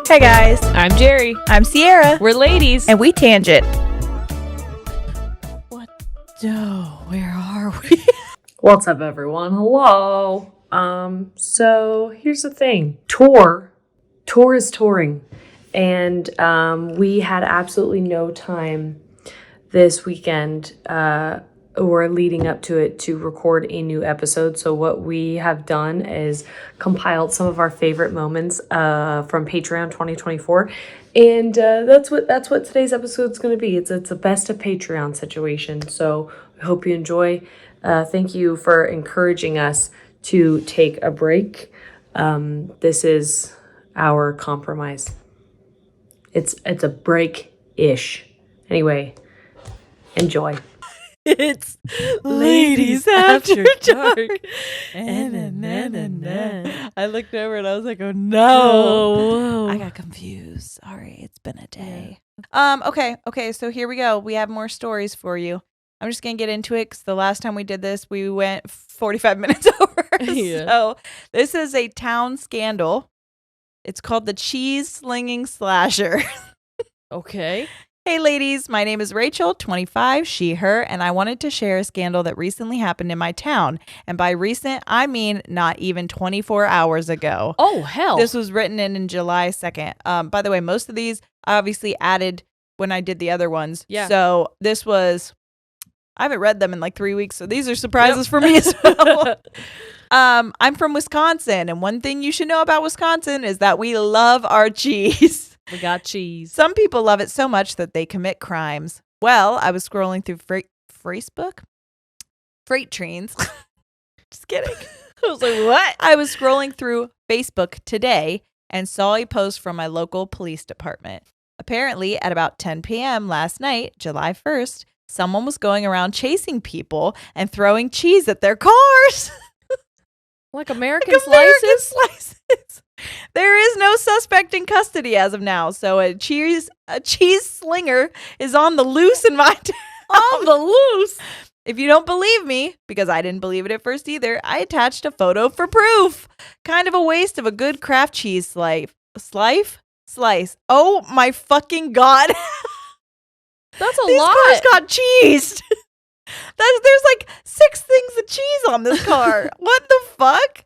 Hey guys, I'm Jerry. I'm Sierra. We're ladies. And we tangent. Where are we? What's up, everyone? Hello. So here's the thing. Tour is touring. And we had absolutely no time this weekend or leading up to it to record a new episode. So what we have done is compiled some of our favorite moments from Patreon 2024. And that's what today's episode is going to be. It's a best of Patreon situation. So I hope you enjoy. Thank you for encouraging us to take a break. This is our compromise. It's a break-ish. Anyway, enjoy. It's Ladies After Dark. I looked over and I was like, oh no. I got confused. Sorry, it's been a day. Okay, so here we go. We have more stories for you. I'm just going to get into it because the last time we did this, we went 45 minutes over. Yeah. So this is a town scandal. It's called the Cheese Slinging Slasher. Okay. Hey ladies, my name is Rachel, 25, she, her, and I wanted to share a scandal that recently happened in my town. And by recent, I mean not even 24 hours ago. Oh, hell. This was written in July 2nd. By the way, most of these I obviously added when I did the other ones. Yeah. So this was, I haven't read them in like 3 weeks, so these are surprises for me as well. I'm from Wisconsin, and one thing you should know about Wisconsin is that we love our cheese. We got cheese. Some people love it so much that they commit crimes. Well, I was scrolling through Facebook? Freight trains. Just kidding. I was like, what? I was scrolling through Facebook today and saw a post from my local police department. Apparently, at about 10 p.m. last night, July 1st, someone was going around chasing people and throwing cheese at their cars. Like American slices? There is no suspect in custody as of now, so a cheese slinger is on the loose in my town. On the loose? If you don't believe me, because I didn't believe it at first either, I attached a photo for proof. Kind of a waste of a good Kraft cheese slice. Oh my fucking God. That's a These lot. cars got cheesed. There's like 6 things of cheese on this car. What the fuck?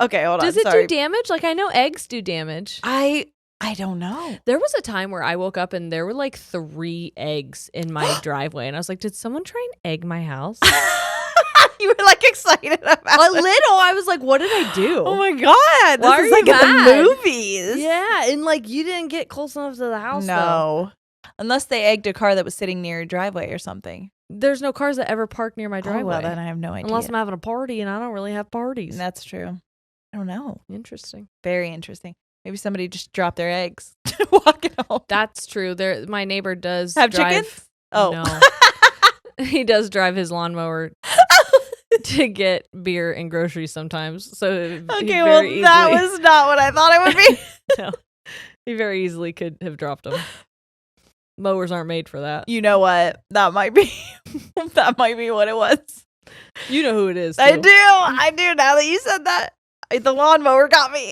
Okay, hold on. Does it do damage? Like, I know eggs do damage. I don't know. There was a time where I woke up and there were like 3 eggs in my driveway. And I was like, did someone try and egg my house? You were like excited about it. A little. I was like, what did I do? Oh my God. Why This is are like you in mad? the movies. Yeah. And like, you didn't get close enough to the house. No. Unless they egged a car that was sitting near your driveway or something. There's no cars that ever park near my driveway. Oh, well, then I have no idea. Unless I'm having a party, and I don't really have parties. That's true. I don't know. Interesting. Very interesting. Maybe somebody just dropped their eggs walking home. That's true. My neighbor does have drive. Chickens? Oh. No. He does drive his lawnmower to get beer and groceries sometimes. So okay, well, that was not what I thought it would be. No. He very easily could have dropped them. Mowers aren't made for that. You know what? That might be what it was. You know who it is, too. I do. Now that you said that, the lawnmower got me.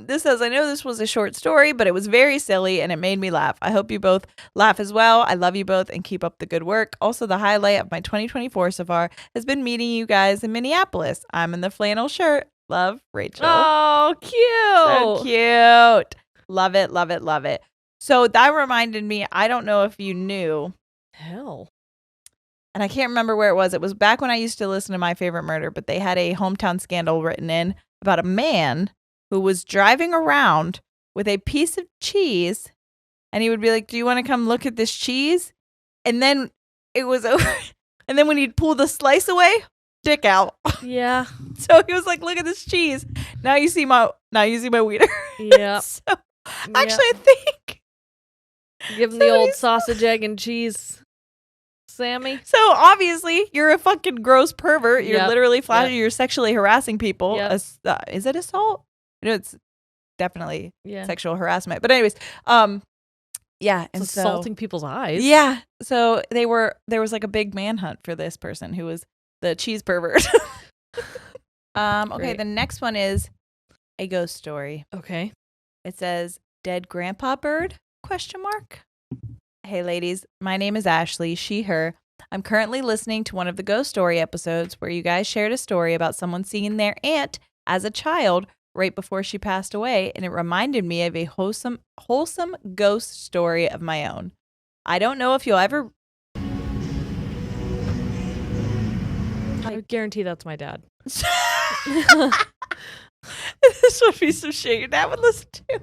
This says, I know this was a short story, but it was very silly and it made me laugh. I hope you both laugh as well. I love you both and keep up the good work. Also, the highlight of my 2024 so far has been meeting you guys in Minneapolis. I'm in the flannel shirt. Love, Rachel. Oh, cute. So cute. Love it, love it, love it. So that reminded me, I don't know if you knew. Hell. And I can't remember where it was. It was back when I used to listen to My Favorite Murder, but they had a hometown scandal written in about a man who was driving around with a piece of cheese, and he would be like, do you want to come look at this cheese? And then it was over. And then when he'd pull the slice away, dick out. Yeah. So he was like, look at this cheese. Now you see my wiener. Yeah. So actually, I think. Give him the old sausage, egg, and cheese, Sammy. So obviously, you're a fucking gross pervert. You're literally flashing. You're sexually harassing people. Yep. Is it assault? No, it's definitely sexual harassment. But anyways, yeah, and it's assaulting people's eyes. Yeah. So there was like a big manhunt for this person who was the cheese pervert. Okay, the next one is a ghost story. Okay. It says, Dead grandpa bird? ? Hey ladies, my name is Ashley, she, her. I'm currently listening to one of the ghost story episodes where you guys shared a story about someone seeing their aunt as a child right before she passed away, and it reminded me of a wholesome ghost story of my own. I don't know if you'll ever... I guarantee that's my dad. This would be some shit your dad would listen to.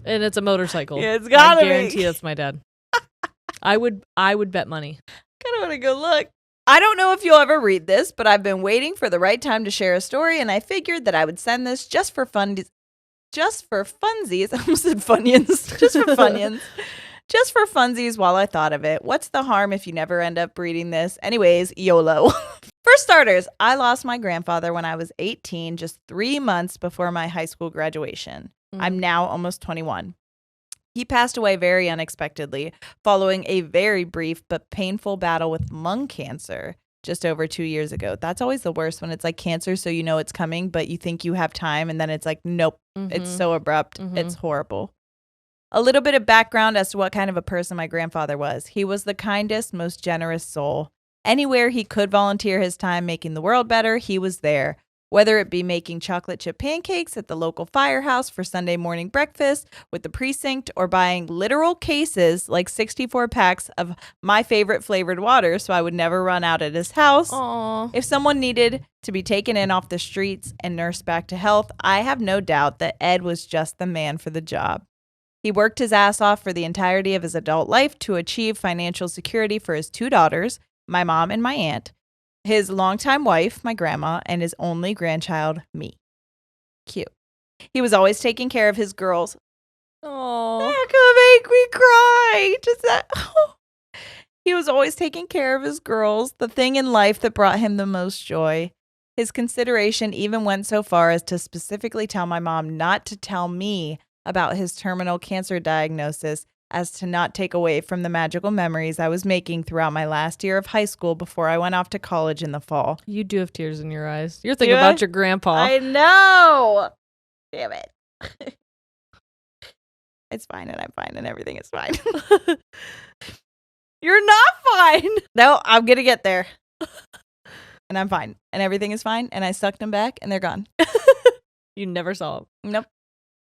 And it's a motorcycle. Yeah, it's gotta I be. guarantee that's my dad. I would bet money. Kind of want to go look. I don't know if you'll ever read this, but I've been waiting for the right time to share a story, and I figured that I would send this just for funsies. I almost said funyuns. Just for funyuns. Just for funsies while I thought of it. What's the harm if you never end up reading this? Anyways, YOLO. For starters, I lost my grandfather when I was 18, just 3 months before my high school graduation. I'm now almost 21. He passed away very unexpectedly, following a very brief but painful battle with lung cancer just over 2 years ago. That's always the worst when it's like cancer, so you know it's coming, but you think you have time, and then it's like, nope, it's so abrupt. It's horrible. A little bit of background as to what kind of a person my grandfather was. He was the kindest, most generous soul. Anywhere he could volunteer his time making the world better, he was there. Whether it be making chocolate chip pancakes at the local firehouse for Sunday morning breakfast with the precinct, or buying literal cases, like 64 packs of my favorite flavored water so I would never run out at his house. Aww. If someone needed to be taken in off the streets and nursed back to health, I have no doubt that Ed was just the man for the job. He worked his ass off for the entirety of his adult life to achieve financial security for his 2 daughters, my mom and my aunt, his longtime wife, my grandma, and his only grandchild, me. Cute. He was always taking care of his girls. Oh, That could make me cry. Just that. Oh. He was always taking care of his girls, the thing in life that brought him the most joy. His consideration even went so far as to specifically tell my mom not to tell me about his terminal cancer diagnosis, as to not take away from the magical memories I was making throughout my last year of high school before I went off to college in the fall. you do have tears in your eyes. You're thinking about your grandpa. I know. Damn it. It's fine, and I'm fine, and everything is fine. You're not fine. No, I'm going to get there. And I'm fine, and everything is fine, and I sucked them back, and they're gone. You never saw him. Nope.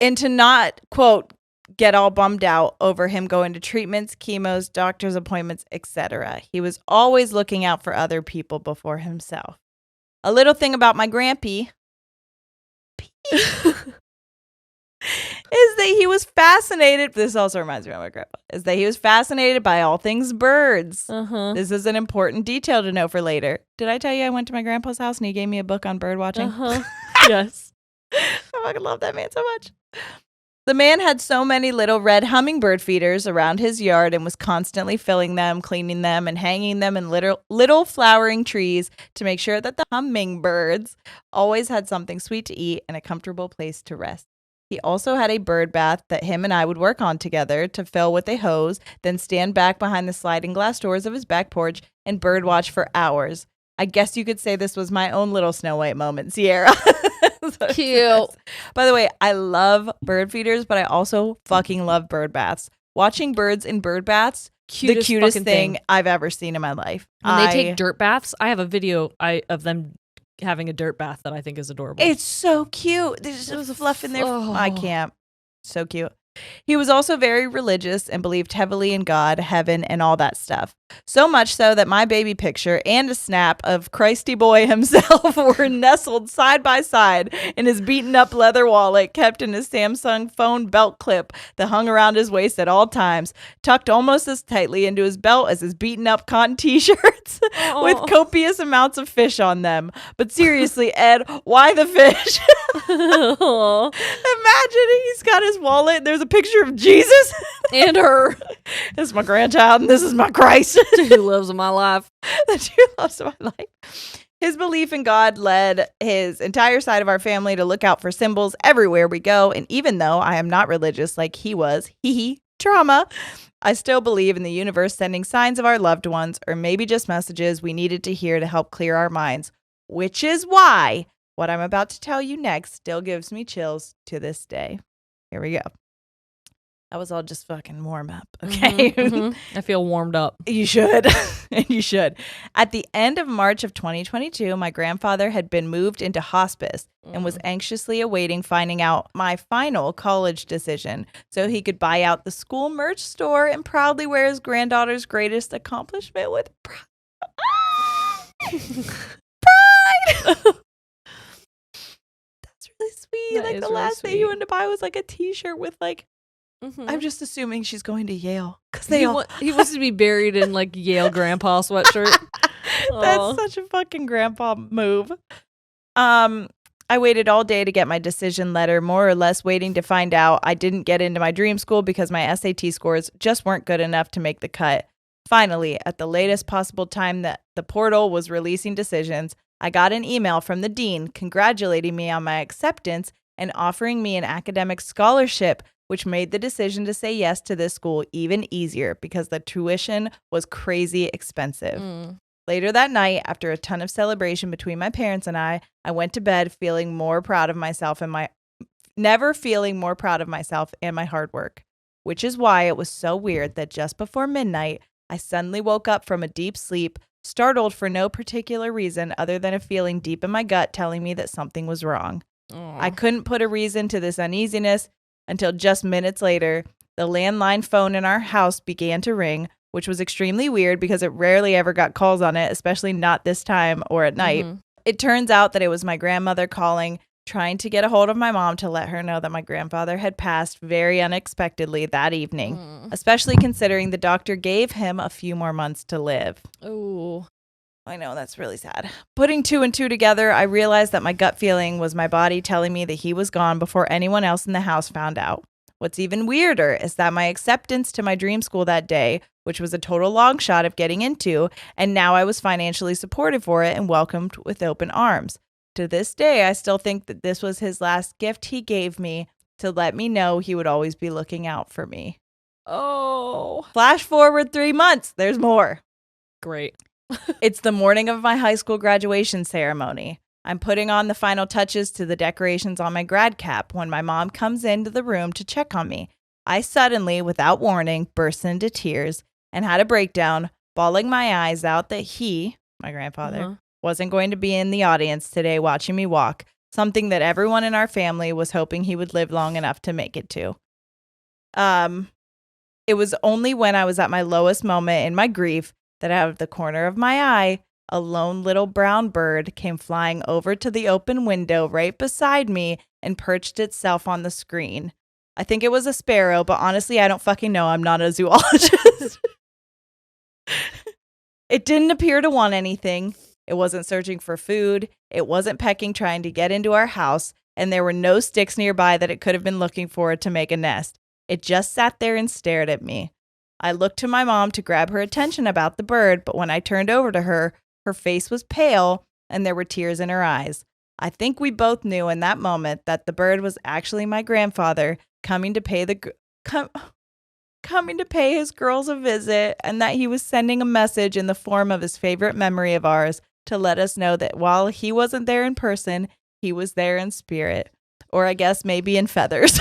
And to not, quote, get all bummed out over him going to treatments, chemos, doctor's appointments, etc. He was always looking out for other people before himself. A little thing about my grampy is that he was fascinated. This also reminds me of my grandpa. Is that he was fascinated by all things birds. This is an important detail to know for later. Did I tell you I went to my grandpa's house and he gave me a book on bird watching? Yes. I fucking love that man so much. The man had so many little red hummingbird feeders around his yard and was constantly filling them, cleaning them, and hanging them in little flowering trees to make sure that the hummingbirds always had something sweet to eat and a comfortable place to rest. He also had a bird bath that him and I would work on together to fill with a hose, then stand back behind the sliding glass doors of his back porch and bird watch for hours. I guess you could say this was my own little Snow White moment, Sierra. Cute. By the way, I love bird feeders, but I also fucking love bird baths. Watching birds in bird baths, the cutest thing I've ever seen in my life. When they take dirt baths, I have a video of them having a dirt bath that I think is adorable. It's so cute. There's just fluff in there. I can't. So cute. He was also very religious and believed heavily in God, heaven, and all that stuff. So much so that my baby picture and a snap of Christy Boy himself were nestled side by side in his beaten up leather wallet kept in his Samsung phone belt clip that hung around his waist at all times, tucked almost as tightly into his belt as his beaten up cotton t-shirts with copious amounts of fish on them. But seriously, Ed, why the fish? Imagine he's got his wallet. There's a picture of Jesus and her. This is my grandchild and this is my Christ. The two loves of my life. The two loves of my life. His belief in God led his entire side of our family to look out for symbols everywhere we go. And even though I am not religious like he was, trauma, I still believe in the universe sending signs of our loved ones, or maybe just messages we needed to hear to help clear our minds, which is why what I'm about to tell you next still gives me chills to this day. Here we go. That was all just fucking warm up, okay? I feel warmed up. You should. You should. At the end of March of 2022, my grandfather had been moved into hospice and was anxiously awaiting finding out my final college decision so he could buy out the school merch store and proudly wear his granddaughter's greatest accomplishment with pride. That's really sweet. That like is the really last thing he sweet. wanted to buy was like a t-shirt with like, I'm just assuming she's going to Yale because he wants to be buried in like Yale grandpa sweatshirt. That's such a fucking grandpa move. I waited all day to get my decision letter, more or less waiting to find out I didn't get into my dream school because my SAT scores just weren't good enough to make the cut. Finally, at the latest possible time that the portal was releasing decisions, I got an email from the dean congratulating me on my acceptance and offering me an academic scholarship, which made the decision to say yes to this school even easier because the tuition was crazy expensive. Later that night, after a ton of celebration between my parents and I went to bed feeling more proud of myself and never feeling more proud of myself and my hard work, which is why it was so weird that just before midnight, I suddenly woke up from a deep sleep, startled for no particular reason other than a feeling deep in my gut telling me that something was wrong. I couldn't put a reason to this uneasiness until just minutes later, the landline phone in our house began to ring, which was extremely weird because it rarely ever got calls on it, especially not this time or at night. It turns out that it was my grandmother calling, trying to get a hold of my mom to let her know that my grandfather had passed very unexpectedly that evening, especially considering the doctor gave him a few more months to live. Oh, I know, that's really sad. Putting two and two together, I realized that my gut feeling was my body telling me that he was gone before anyone else in the house found out. What's even weirder is that my acceptance to my dream school that day, which was a total long shot of getting into, and now I was financially supported for it and welcomed with open arms. To this day, I still think that this was his last gift he gave me to let me know he would always be looking out for me. Oh. Flash forward 3 months. There's more. Great. It's the morning of my high school graduation ceremony. I'm putting on the final touches to the decorations on my grad cap when my mom comes into the room to check on me. I suddenly, without warning, burst into tears and had a breakdown, bawling my eyes out that he, my grandfather, wasn't going to be in the audience today watching me walk, something that everyone in our family was hoping he would live long enough to make it to. It was only when I was at my lowest moment in my grief that out of the corner of my eye, a lone little brown bird came flying over to the open window right beside me and perched itself on the screen. I think it was a sparrow, but honestly, I don't fucking know. I'm not a zoologist. It didn't appear to want anything. It wasn't searching for food. It wasn't pecking trying to get into our house, and there were no sticks nearby that it could have been looking for to make a nest. It just sat there and stared at me. I looked to my mom to grab her attention about the bird, but when I turned over to her, her face was pale and there were tears in her eyes. I think we both knew in that moment that the bird was actually my grandfather coming to pay his girls a visit, and that he was sending a message in the form of his favorite memory of ours to let us know that while he wasn't there in person, he was there in spirit. Or I guess maybe in feathers.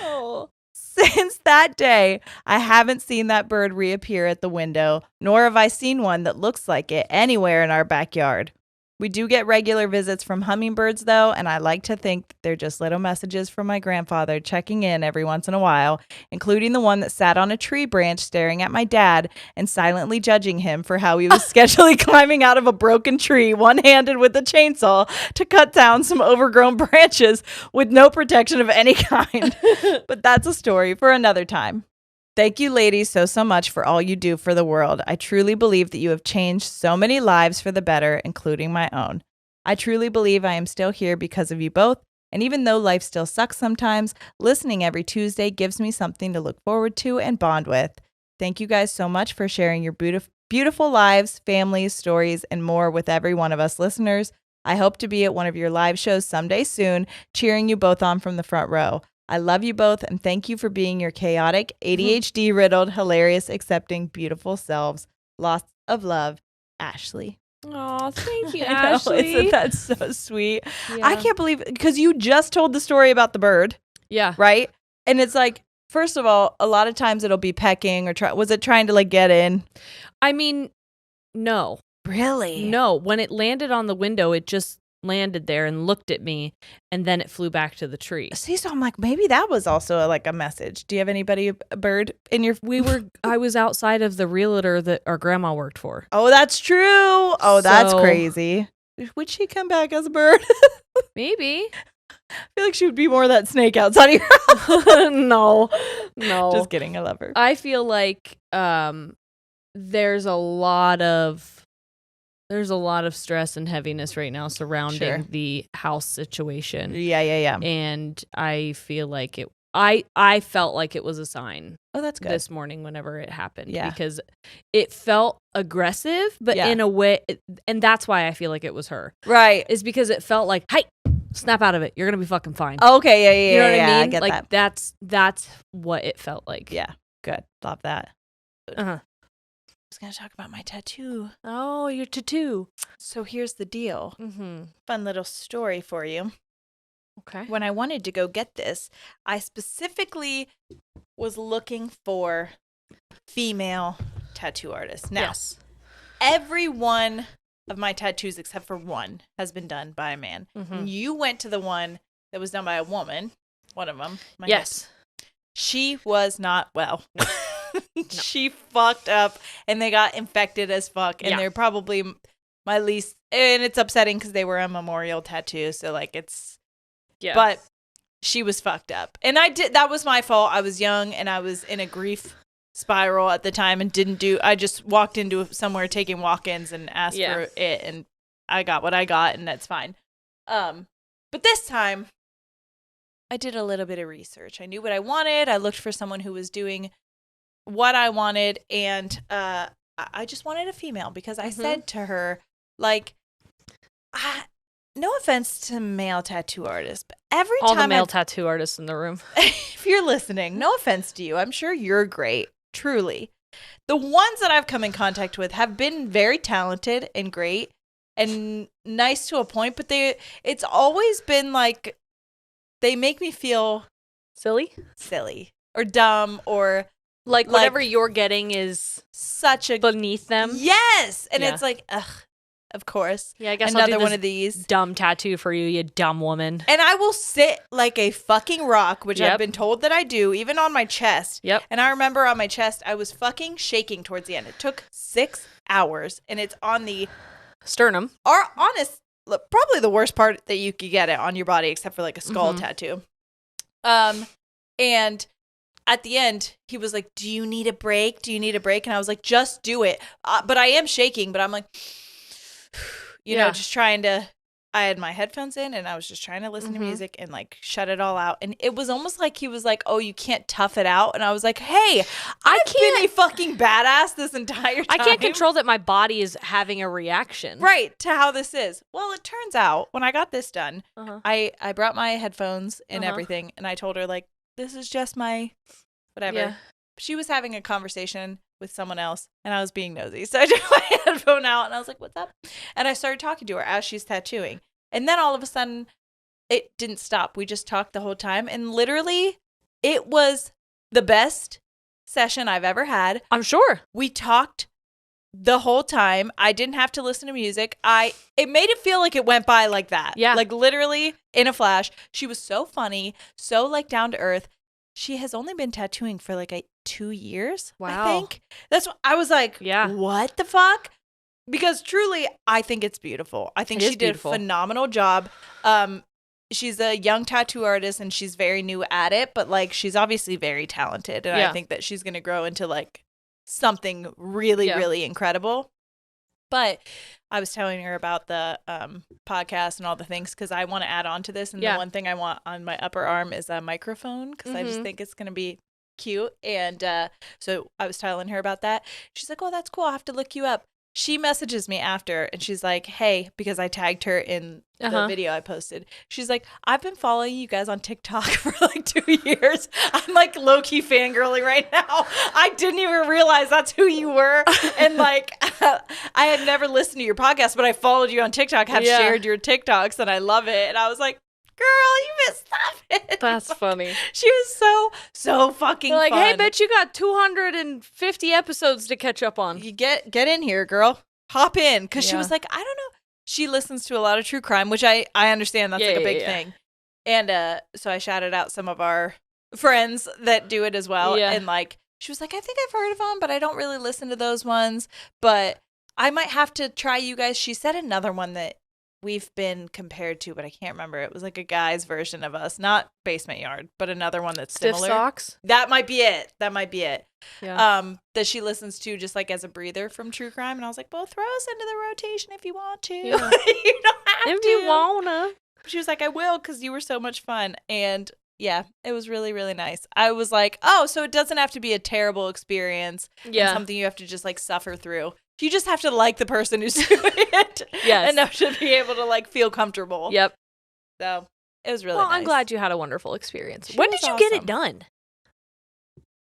Oh. Since that day, I haven't seen that bird reappear at the window, nor have I seen one that looks like it anywhere in our backyard. We do get regular visits from hummingbirds, though, and I like to think that they're just little messages from my grandfather checking in every once in a while, including the one that sat on a tree branch staring at my dad and silently judging him for how he was sketchily climbing out of a broken tree one-handed with a chainsaw to cut down some overgrown branches with no protection of any kind. But that's a story for another time. Thank you, ladies, so much for all you do for the world. I truly believe that you have changed so many lives for the better, including my own. I truly believe I am still here because of you both, and even though life still sucks sometimes, listening every Tuesday gives me something to look forward to and bond with. Thank you guys so much for sharing your beautiful lives, families, stories, and more with every one of us listeners. I hope to be at one of your live shows someday soon, cheering you both on from the front row. I love you both, and thank you for being your chaotic, ADHD-riddled, hilarious, accepting, beautiful selves. Lots of love, Ashley. Oh, thank you, Ashley. Ashley. That's so sweet. Yeah. I can't believe, because you just told the story about the bird. Yeah. Right? And it's like, first of all, a lot of times it'll be pecking or was it trying to like get in? I mean, no. Really? No. When it landed on the window, it just landed there and looked at me, and then it flew back to the tree. See, so I'm like, maybe that was also like a message. Do you have anybody, a bird in your? I was outside of the realtor that our grandma worked for. Oh, that's true. Oh, that's So- crazy. Would she come back as a bird? Maybe. I feel like she would be more of that snake outside of your house. No. Just kidding. I love her. I feel like there's a lot of stress and heaviness right now surrounding the house situation. Yeah. And I feel like I felt like it was a sign. Oh, that's good. This morning whenever it happened. Yeah. Because it felt aggressive, but in a way, and that's why I feel like it was her. Right. Is because it felt like, hey, snap out of it. You're going to be fucking fine. Okay, yeah. You know what I mean? I get like that. that's what it felt like. Yeah, good. Love that. Uh-huh. I was going to talk about my tattoo. Oh, your tattoo. So here's the deal. Mm-hmm. Fun little story for you. Okay. When I wanted to go get this, I specifically was looking for female tattoo artists. Now, Yes. every one of my tattoos except for one has been done by a man. Mm-hmm. You went to the one that was done by a woman, one of them. Yes. She was not well. She fucked up and they got infected as fuck. And they're probably my least, and it's upsetting because they were a memorial tattoo. So like it's, but she was fucked up. And that was my fault. I was young and I was in a grief spiral at the time and I just walked into somewhere taking walk-ins and asked for it and I got what I got and that's fine. But this time I did a little bit of research. I knew what I wanted. I looked for someone who was doing what I wanted and I just wanted a female because I said to her, like, no offense to male tattoo artists, but every all time the male tattoo artists in the room. if you're listening, no offense to you. I'm sure you're great, truly. The ones that I've come in contact with have been very talented and great and nice to a point, but it's always been like they make me feel silly or dumb or like whatever you're getting is such a beneath them. Yes, and it's like, ugh, of course. Yeah, I guess another I'll do this one of these dumb tattoo for you, you dumb woman. And I will sit like a fucking rock, which I've been told that I do, even on my chest. Yep. And I remember on my chest, I was fucking shaking towards the end. It took 6 hours, and it's on the sternum. Probably the worst part that you could get it on your body, except for like a skull tattoo. And at the end, he was like, "Do you need a break? Do you need a break?" And I was like, "Just do it." But I am shaking, but I'm like, you know, just trying to. I had my headphones in, and I was just trying to listen to music and like shut it all out. And it was almost like he was like, "Oh, you can't tough it out." And I was like, "Hey, I've been a fucking badass this entire time. I can't control that my body is having a reaction." Right, to how this is. Well, it turns out when I got this done, I brought my headphones and everything, and I told her, like, this is just my whatever. Yeah. She was having a conversation with someone else, and I was being nosy. So I took my headphone out, and I was like, what's up? And I started talking to her as she's tattooing. And then all of a sudden, it didn't stop. We just talked the whole time, and literally, it was the best session I've ever had. I'm sure. We talked the whole time. I didn't have to listen to music. It made it feel like it went by like that. Yeah. Like literally in a flash. She was so funny, so like down to earth. She has only been tattooing for like 2 years. Wow. I think. That's what I was like, what the fuck? Because truly, I think it's beautiful. I think she did a phenomenal job. She's a young tattoo artist and she's very new at it, but like she's obviously very talented. And I think that she's going to grow into like something really, really incredible. But I was telling her about the podcast and all the things because I want to add on to this. And the one thing I want on my upper arm is a microphone because I just think it's going to be cute. And so I was telling her about that. She's like, oh, that's cool. I'll have to look you up. She messages me after and she's like, hey, because I tagged her in the video I posted. She's like, I've been following you guys on TikTok for like 2 years. I'm like low-key fangirling right now. I didn't even realize that's who you were. And like, I had never listened to your podcast, but I followed you on TikTok, have shared your TikToks, and I love it. And I was like, girl, you missed That's funny. She was so fucking They're like, fun. hey, bitch, you got 250 episodes to catch up on. You get in here, girl. Hop in. Because she Yeah. was like, I don't know. She listens to a lot of true crime, which I understand that's like a big thing. And so I shouted out some of our friends that do it as well. Yeah. And like, she was like, I think I've heard of them, but I don't really listen to those ones. But I might have to try you guys. She said another one that we've been compared to, but I can't remember. It was like a guy's version of us, not Basement Yard, but another one that's Stiff similar. Socks? That might be it. Yeah. That she listens to just like as a breather from true crime. And I was like, well, throw us into the rotation if you want to. Yeah. You don't have If to. you wanna. She was like, I will, because you were so much fun. And yeah, it was really, really nice. I was like, oh, so it doesn't have to be a terrible experience. Yeah. And something you have to just like suffer through. You just have to like the person who's doing it. Yes. Enough to be able to like feel comfortable. Yep. So it was really Well, nice. I'm glad you had a wonderful experience. She When was did you get awesome. it done?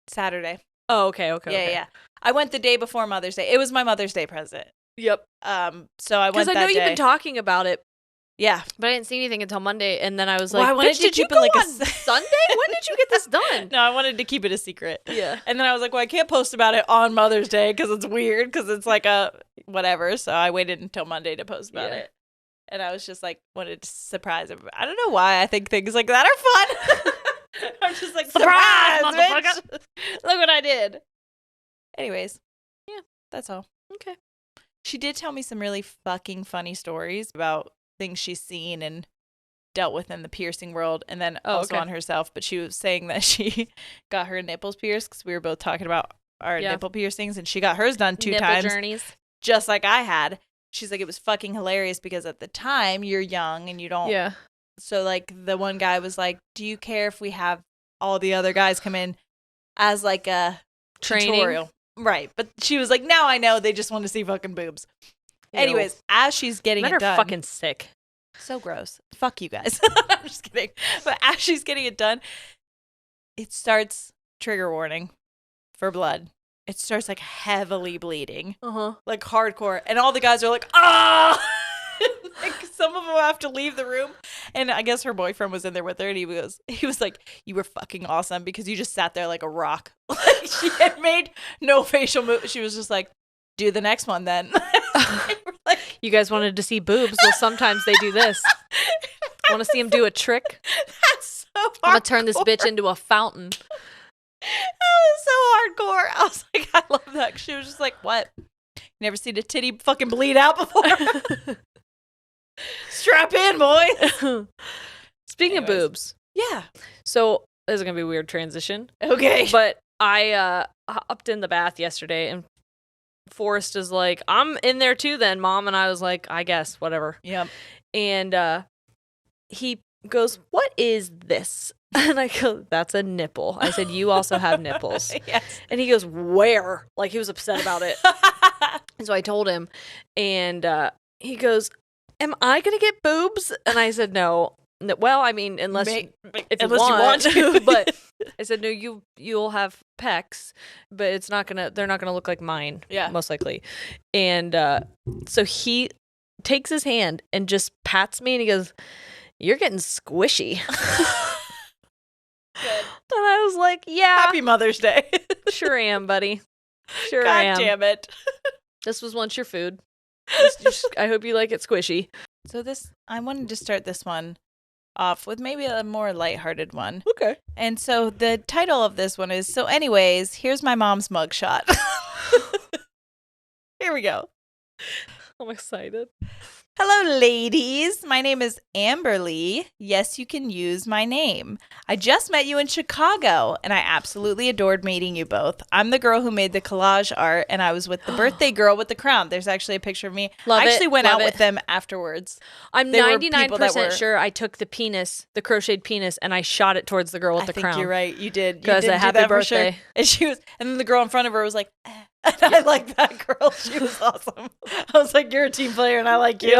Saturday. Oh, okay. Yeah. I went the day before Mother's Day. It was my Mother's Day present. Yep. So I went Because I know that you've day. been talking about it, Yeah. but I didn't see anything until Monday, and then I was Well, like, I wanted bitch, to did you keep it go like a on Sunday? When did you get this done? No, I wanted to keep it a secret. Yeah. And then I was like, well, I can't post about it on Mother's Day because it's weird because it's like a whatever. So I waited until Monday to post about it. And I was just like, wanted to surprise everybody. I don't know why I think things like that are fun. I'm just like, surprise, bitch. Look what I did. Anyways. Yeah, that's all. Okay. She did tell me some really fucking funny stories about things she's seen and dealt with in the piercing world, and then also on herself. But she was saying that she got her nipples pierced because we were both talking about our nipple piercings, and she got hers done 2 Nipple times, journeys. just like I had. She's like, it was fucking hilarious because at the time you're young and you don't. Yeah. So like the one guy was like, "Do you care if we have all the other guys come in as like a Training. tutorial?" Right, but she was like, "Now I know they just want to see fucking boobs." Ew. Anyways, as she's getting Men it are done, fucking sick. so gross. Fuck you guys. I'm just kidding. But as she's getting it done, it starts trigger warning for blood. It starts like heavily bleeding, like hardcore, and all the guys are like, "Ah!" Like some of them have to leave the room, and I guess her boyfriend was in there with her, and he was like, "You were fucking awesome because you just sat there like a rock." Like she had made no facial move. She was just like, "Do the next one then." Like, you guys wanted to see boobs? Well, sometimes they do this. Want to see them do a trick? That's so hardcore. I'm gonna turn this bitch into a fountain. That was so hardcore. I was like, I love that. She was just like, what? You never seen a titty fucking bleed out before? Strap in, boy. Speaking of boobs. Yeah. So, this is going to be a weird transition. Okay. But I hopped in the bath yesterday, and Forrest is like, I'm in there too then, Mom. And I was like, I guess, whatever. Yep. And he goes, what is this? And I go, that's a nipple. I said, you also have nipples. Yes. And he goes, where? Like, he was upset about it. And so I told him, and he goes, am I going to get boobs? And I said, no. Well, I mean, unless you want to. But I said, no, you'll have pecs, but they're not gonna look like mine. Yeah. Most likely. And so he takes his hand and just pats me, and he goes, you're getting squishy. Good. And I was like, yeah. Happy Mother's Day. Sure am, buddy. Sure God am. damn it. This was once your food. I hope you like it squishy. So I wanted to start this one off with maybe a more lighthearted one. Okay. And so the title of this one is, so anyways, here's my mom's mugshot. Here we go. I'm excited. Hello, ladies. My name is Amberly. Yes, you can use my name. I just met you in Chicago, and I absolutely adored meeting you both. I'm the girl who made the collage art, and I was with the birthday girl with the crown. There's actually a picture of me. I actually went out with them afterwards. I'm They were people that 99% were- sure I took the crocheted penis, and I shot it towards the girl with the crown. I think you're right. You did. You Because did a do happy that for sure. birthday. And then the girl in front of her was like, eh. And I like that girl. She was awesome. I was like, you're a team player and I like you.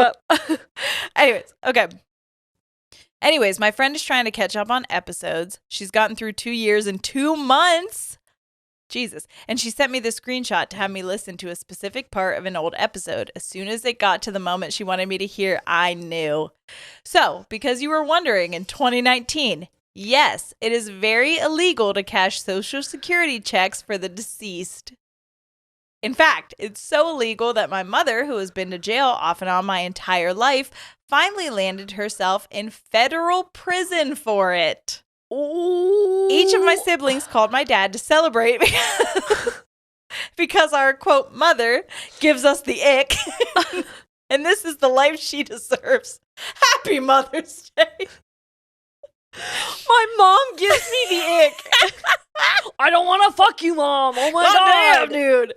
Yep. Anyways, my friend is trying to catch up on episodes. She's gotten through 2 years and 2 months. Jesus. And she sent me the screenshot to have me listen to a specific part of an old episode. As soon as it got to the moment she wanted me to hear, I knew. So, because you were wondering, in 2019, Yes, it is very illegal to cash Social Security checks for the deceased. In fact, it's so illegal that my mother, who has been to jail off and on my entire life, finally landed herself in federal prison for it. Ooh. Each of my siblings called my dad to celebrate because our, quote, mother gives us the ick. And this is the life she deserves. Happy Mother's Day. My mom gives me the ick. I don't want to fuck you, Mom. Oh my God. Damn, dude.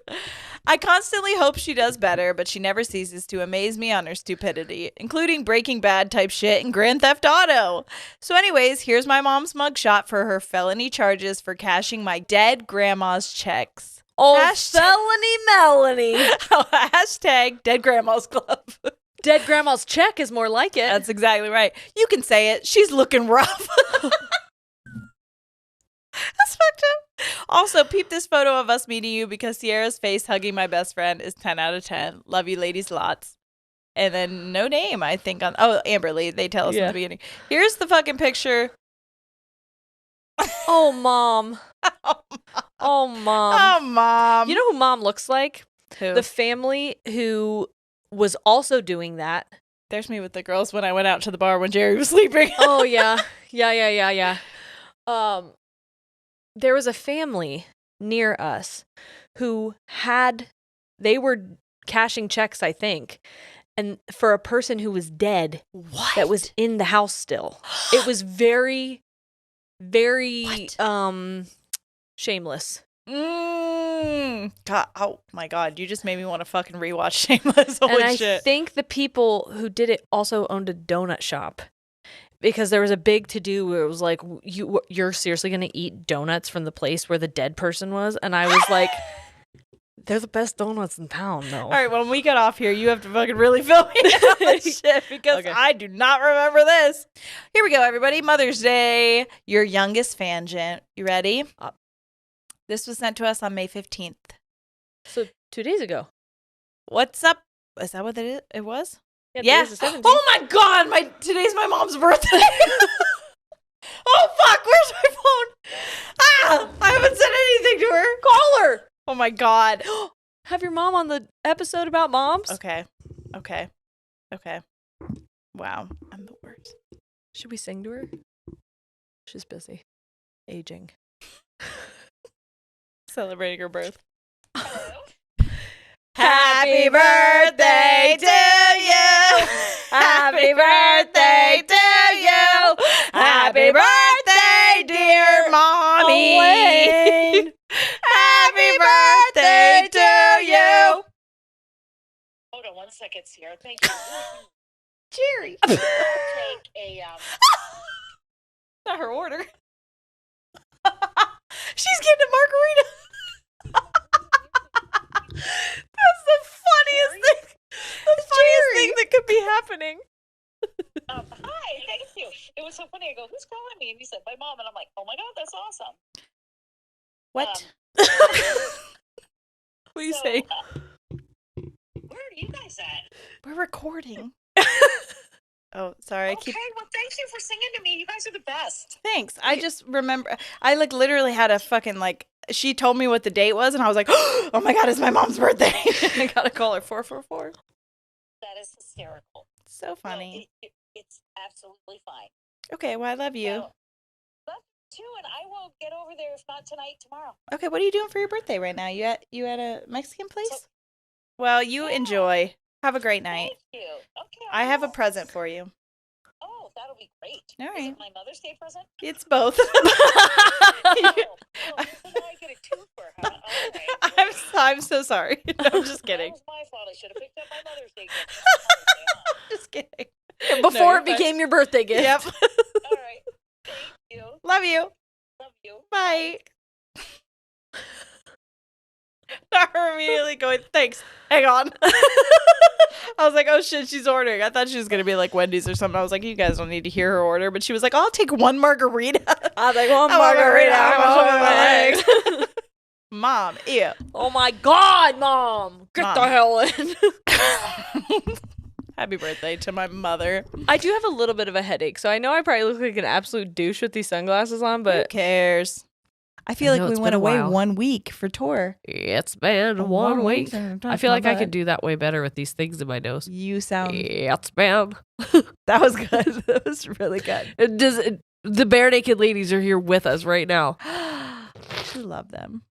I constantly hope she does better, but she never ceases to amaze me on her stupidity, including Breaking Bad type shit and Grand Theft Auto. So anyways, here's my mom's mugshot for her felony charges for cashing my dead grandma's checks. Oh, felony Melanie. Hashtag dead grandma's club. Dead grandma's check is more like it. That's exactly right. You can say it. She's looking rough. That's fucked up. Also, peep this photo of us meeting you because Sierra's face hugging my best friend is 10 out of 10. Love you ladies lots. And then no name, I think, on... Oh, Amberly. They tell us in the beginning. Here's the fucking picture. Oh, Mom. Oh, Mom. Oh, Mom. You know who Mom looks like? Who? The family who was also doing that. There's me with the girls when I went out to the bar when Jerry was sleeping. Oh, yeah. Yeah. There was a family near us who they were cashing checks, I think, and for a person who was dead. What? That was in the house still. It was very, very, shameless. God, oh my God, you just made me want to fucking rewatch Shameless. Holy and shit. I think the people who did it also owned a donut shop. Because there was a big to-do where it was like, you're seriously going to eat donuts from the place where the dead person was? And I was like, they're the best donuts in town, though. All right, when we get off here, you have to fucking really fill me in on this shit because I do not remember this. Here we go, everybody. Mother's Day. Your youngest fangent. You ready? This was sent to us on May 15th. So 2 days ago. What's up? Is that what it was? Yeah. Today's the 17th. Oh my God, today's my mom's birthday. Oh fuck, where's my phone? I haven't said anything to her. Call her. Oh my God. Have your mom on the episode about moms. Okay. Wow, I'm the worst. Should we sing to her? She's busy. Aging. Celebrating her birth. Happy birthday to you. Happy birthday to you. Happy birthday, dear mommy. Happy birthday to you. Hold on 1 second, Sierra. Thank you. Jerry. I'll take a Not her order. She's getting a margarita. That's the funniest thing. The funniest thing that could be happening. hi, thank you. It was so funny. I go, who's calling me? And he said, my mom. And I'm like, oh my God, that's awesome. What? What are you saying? Where are you guys at? We're recording. Oh, sorry. Okay, well, thank you for singing to me. You guys are the best. Thanks. I just remember, I literally had a fucking she told me what the date was and I was like, oh my God, it's my mom's birthday. I gotta call her 444. That is hysterical. So funny. No, it's absolutely fine. Okay, well, I love you. Well, love you too, and I will get over there if not tonight, tomorrow. Okay, what are you doing for your birthday right now? You at a Mexican place? Well, you enjoy. Have a great night. Thank you. Okay. I have a present for you. Oh, that'll be great. All right. Is it my Mother's Day present? It's both. Oh, so now I get a twofer, huh? All right. I'm so sorry. No, I'm just kidding. That was my fault. I should have picked up my Mother's Day gift. Mother's Day, huh? Just kidding. Before it became your birthday gift. Yep. All right. Thank you. Love you. Love you. Bye. Not her immediately going, thanks. Hang on. I was like, oh shit, she's ordering. I thought she was going to be like Wendy's or something. I was like, you guys don't need to hear her order. But she was like, I'll take one margarita. I'll take one margarita. I'm my legs. Mom, ew. Oh my God, Mom. Get the hell in. Happy birthday to my mother. I do have a little bit of a headache, so I know I probably look like an absolute douche with these sunglasses on, Who but cares? I feel I know like we it's went been a away while. 1 week for tour. It's been 1 week. I feel like I could do that way better with these things in my nose. You sound. It's been. That was good. That was really good. The bare naked ladies are here with us right now. I love them.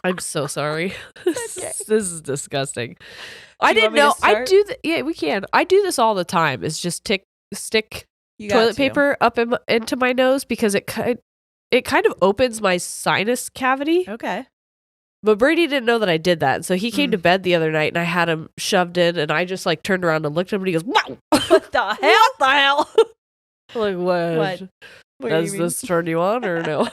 I'm so sorry. Okay. This is disgusting. you I want didn't me to know. I start? do. Yeah, we can. I do this all the time. It's just stick You got toilet to. paper up into my nose because it kind of opens my sinus cavity. Okay. But Brady didn't know that I did that. So he came to bed the other night and I had him shoved in and I just like turned around and looked at him and he goes, "Wow, What the hell? what the hell?" I'm like, What? What do you Does mean? this turn you on or no?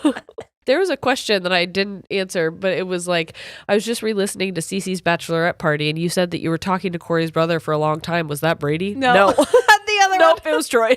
There was a question that I didn't answer, but it was like, I was just re-listening to Cece's bachelorette party and you said that you were talking to Corey's brother for a long time. Was that Brady? No. The other Nope, it was Troy.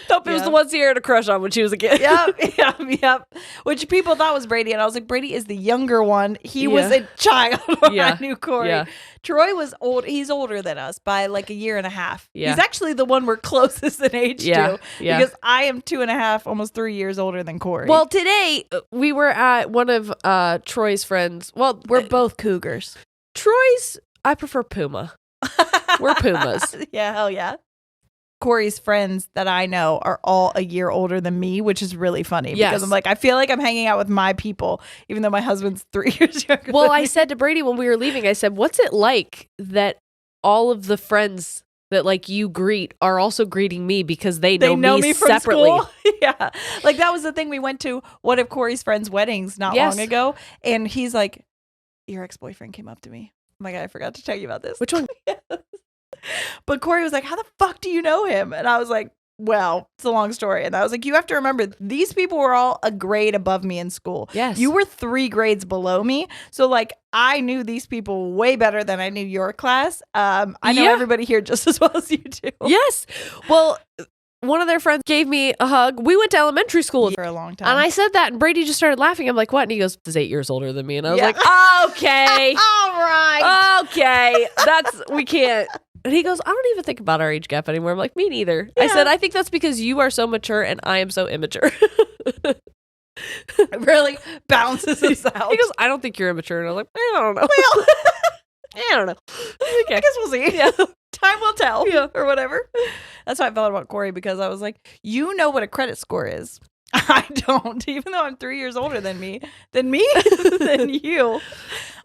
Nope, it was Yeah. the one Sierra had a crush on when she was a kid. Yep. Which people thought was Brady, and I was like, Brady is the younger one. He was Yeah. a child when Yeah. I knew Corey. Yeah. Troy was old. He's older than us by like a year and a half. Yeah. He's actually the one we're closest in age Yeah. to. Yeah. Because I am 2.5, almost 3 years older than Corey. Well, today we were at one of Troy's friends. Well, we're both cougars. Troy's, I prefer Puma. We're Pumas. Yeah, hell yeah. Corey's friends that I know are all a year older than me, which is really funny Yes. because I'm like, I feel like I'm hanging out with my people, even though my husband's 3 years younger. Well, than I me. said to Brady when we were leaving, I said, what's it like that all of the friends that like you greet are also greeting me because they know me from separately? school. Yeah, like that was the thing. We went to one of Corey's friends' weddings not Yes. long ago, and he's like, "Your ex-boyfriend came up to me. Oh my god, I forgot to tell you about this." Which one? But Corey was like, "How the fuck do you know him?" And I was like, "Well, it's a long story." And I was like, "You have to remember, these people were all a grade above me in school. Yes. You were 3 grades below me. So like, I knew these people way better than I knew your class. I know Yeah. everybody here just as well as you do." Yes. Well, one of their friends gave me a hug. We went to elementary school. For a long time. And I said that, and Brady just started laughing. I'm like, what? And he goes, he's 8 years older than me. And I was Yeah. like, okay. all right. Okay. We can't. And he goes, I don't even think about our age gap anymore. I'm like, me neither. I Yeah. said, I think that's because you are so mature and I am so immature. It really balances us out. He goes, I don't think you're immature. And I was like, I don't know. Well, I don't know. I Okay. guess we'll see. Yeah. Time will tell. Yeah. Or whatever. That's how I felt about Corey, because I was like, you know what a credit score is. I don't, even though I'm 3 years older than you.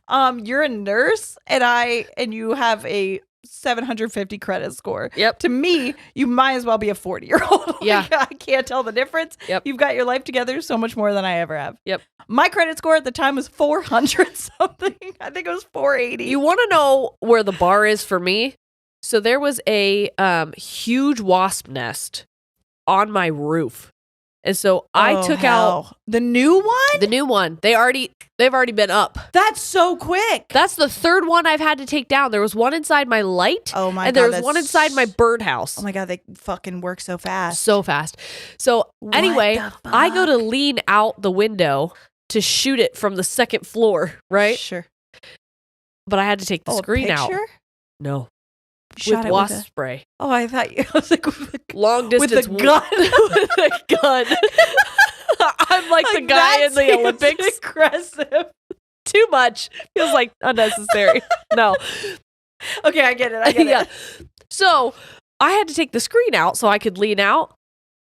You're a nurse and you have a 750 credit score. Yep. To me, you might as well be a 40-year-old. Yeah. I can't tell the difference. Yep. You've got your life together so much more than I ever have. Yep. My credit score at the time was 400 something. I think it was 480. You want to know where the bar is for me? So there was a huge wasp nest on my roof. And so I took out the new one. the new one. They've already been up. That's so quick. That's the third one I've had to take down. There was one inside my light. Oh my and God, there was that's- one inside my birdhouse. Oh my God, they fucking work so fast. So fast. So What anyway, the I go to fuck? lean out the window to shoot it from the second floor, right? Sure. But I had to take the Oh, a screen out. picture? No. Shot With it wasp with a- spray. Oh, I thought you. I was like, with a- Long with distance the gun. with a gun. I'm like the guy in the that seems Olympics. Aggressive. Too much. Feels like unnecessary. No. Okay, I get it. I get Yeah. it. So I had to take the screen out so I could lean out.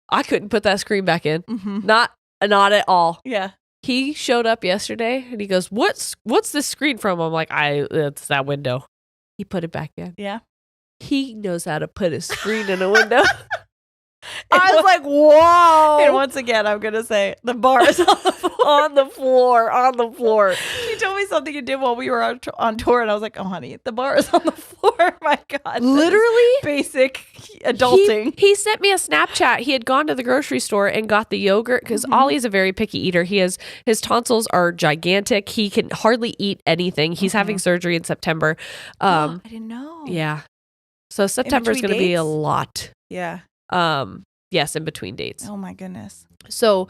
I couldn't put that screen back in. Mm-hmm. Not at all. Yeah. He showed up yesterday and he goes, What's this screen from? I'm like, it's that window. He put it back in. Yeah. He knows how to put a screen in a window. I was like, whoa. And once again, I'm going to say the bar is on the floor. on the floor. She told me something you did while we were on tour, and I was like, oh, honey, the bar is on the floor. My God. that is Literally? basic adulting. He sent me a Snapchat. He had gone to the grocery store and got the yogurt because Ollie's a very picky eater. His tonsils are gigantic. He can hardly eat anything. He's having surgery in September. I didn't know. Yeah. So September is between going to be a dates? lot. Yeah. Yes, in between dates. Oh my goodness. So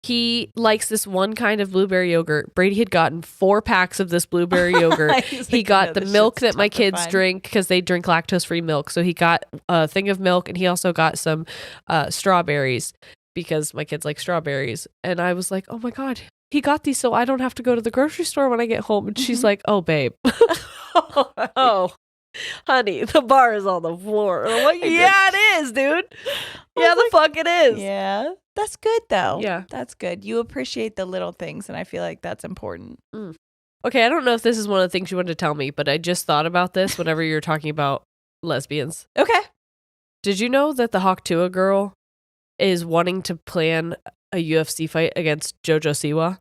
he likes this one kind of blueberry yogurt. Brady had gotten 4 packs of this blueberry yogurt. He got the milk that my kids drink because they drink lactose-free milk. So he got a thing of milk, and he also got some strawberries because my kids like strawberries. And I was like, oh my God, he got these so I don't have to go to the grocery store when I get home. And she's like, oh, babe. Oh, honey, the bar is on the floor. Yeah, it is, dude. Yeah, the fuck it is. Yeah. That's good though. Yeah. That's good. You appreciate the little things, and I feel like that's important. Okay, I don't know if this is one of the things you wanted to tell me, but I just thought about this whenever you were talking about lesbians. Okay. Did you know that the Hawktua girl is wanting to plan a UFC fight against JoJo Siwa?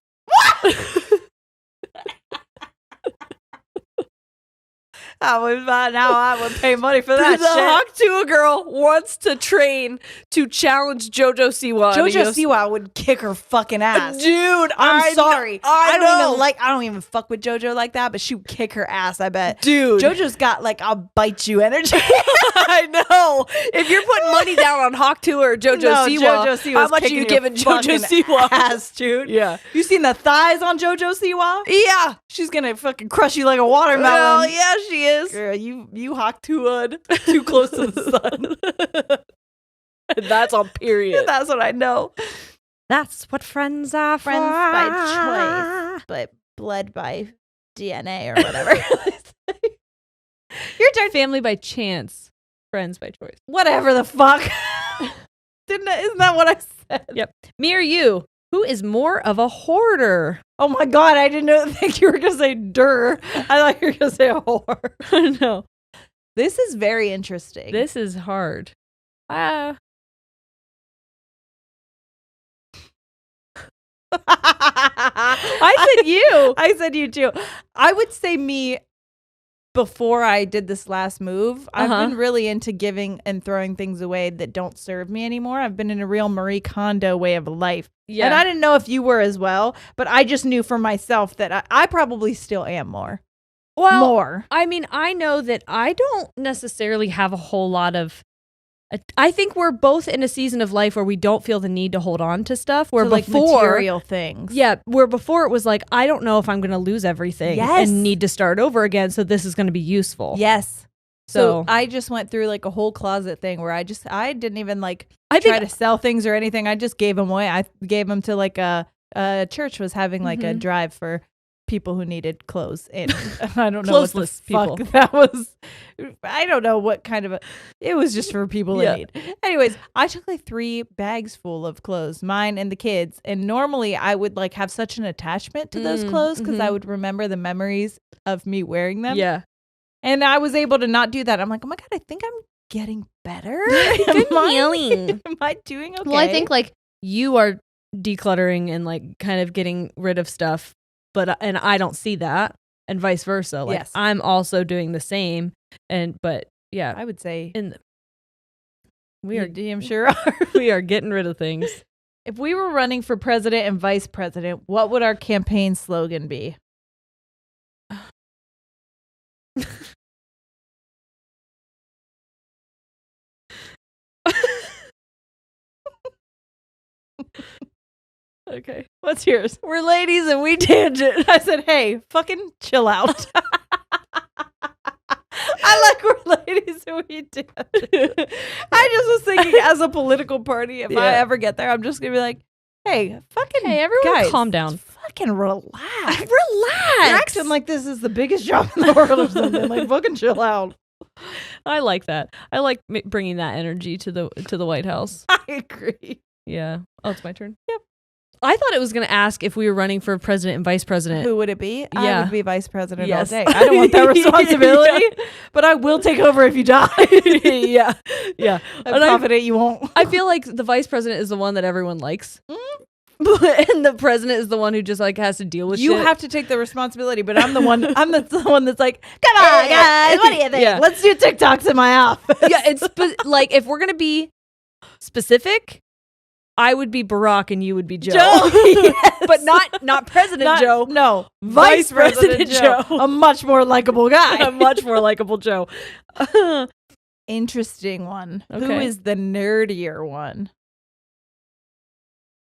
I would pay money for that The shit. Hawktua girl wants to train to challenge JoJo Siwa. JoJo Siwa would kick her fucking ass. Dude, I'm sorry. I don't even fuck with JoJo like that, but she would kick her ass, I bet. Dude. JoJo's got like I'll bite you energy. I know. If you're putting money down on Hawktua or JoJo Siwa, how much are you giving JoJo Siwa? Ass, dude. Yeah. You seen the thighs on JoJo Siwa? Yeah. She's gonna fucking crush you like a watermelon. Well, yeah, she is. Girl, you Hawktua'd too close to the sun. And that's on period. That's what I know. That's what friends are for. Friends by choice, but blood by DNA or whatever. Your turn. Family by chance. Friends by choice. Whatever the fuck. Isn't that what I said? Yep. Me or you? Who is more of a hoarder? Oh my God, I didn't think you were going to say "dur." I thought you were going to say a whore. No. This is very interesting. This is hard. I said you. I said you too. I would say me before I did this last move. I've been really into giving and throwing things away that don't serve me anymore. I've been in a real Marie Kondo way of life. Yeah. And I didn't know if you were as well, but I just knew for myself that I probably still am more. Well, more. I mean, I know that I don't necessarily have a whole lot of. I think we're both in a season of life where we don't feel the need to hold on to stuff. Where to, like, before, material things. Yeah, where before it was like, I don't know if I'm going to lose everything and need to start over again. So this is going to be useful. Yes. So I just went through like a whole closet thing where I didn't even like try to sell things or anything. I just gave them away. I gave them to like a church was having like a drive for people who needed clothes, and I don't know what the fuck that was. I don't know what kind of it was just for people in need. Anyways, I took like 3 bags full of clothes, mine and the kids, and normally I would like have such an attachment to those clothes because I would remember the memories of me wearing them. Yeah. And I was able to not do that. I'm like, oh my God, I think I'm getting better. Good healing. Am I doing okay? Well, I think like you are decluttering and like kind of getting rid of stuff, and I don't see that, and vice versa. Like I'm also doing the same, but yeah, I would say we are damn sure are. We are getting rid of things. If we were running for president and vice president, what would our campaign slogan be? Okay. What's yours? We're ladies and we tangent. I said, hey, fucking chill out. I like we're ladies and we tangent. I just was thinking as a political party, if I ever get there, I'm just going to be like, hey, everyone guys, calm down. Fucking relax. Relax. You're acting like this is the biggest job in the world or something. Like, fucking chill out. I like that. I like bringing that energy to the White House. I agree. Yeah. Oh, it's my turn. Yep. I thought it was going to ask if we were running for president and vice president. Who would it be? I Yeah. would be vice president Yes. all day. I don't want that responsibility, but I will take over if you die. Yeah. I'm confident you won't. I feel like the vice president is the one that everyone likes. And the president is the one who just like has to deal with You shit. have to take the responsibility, but I'm the one that's like, come on, guys, what do you think? Yeah. Let's do TikToks in my office. Yeah, it's like if we're going to be specific, I would be Barack and you would be Joe. Yes. But not President Joe. No, Vice President Joe. A much more likable guy. A much more likable Joe. Interesting one. Who Okay. is the nerdier one?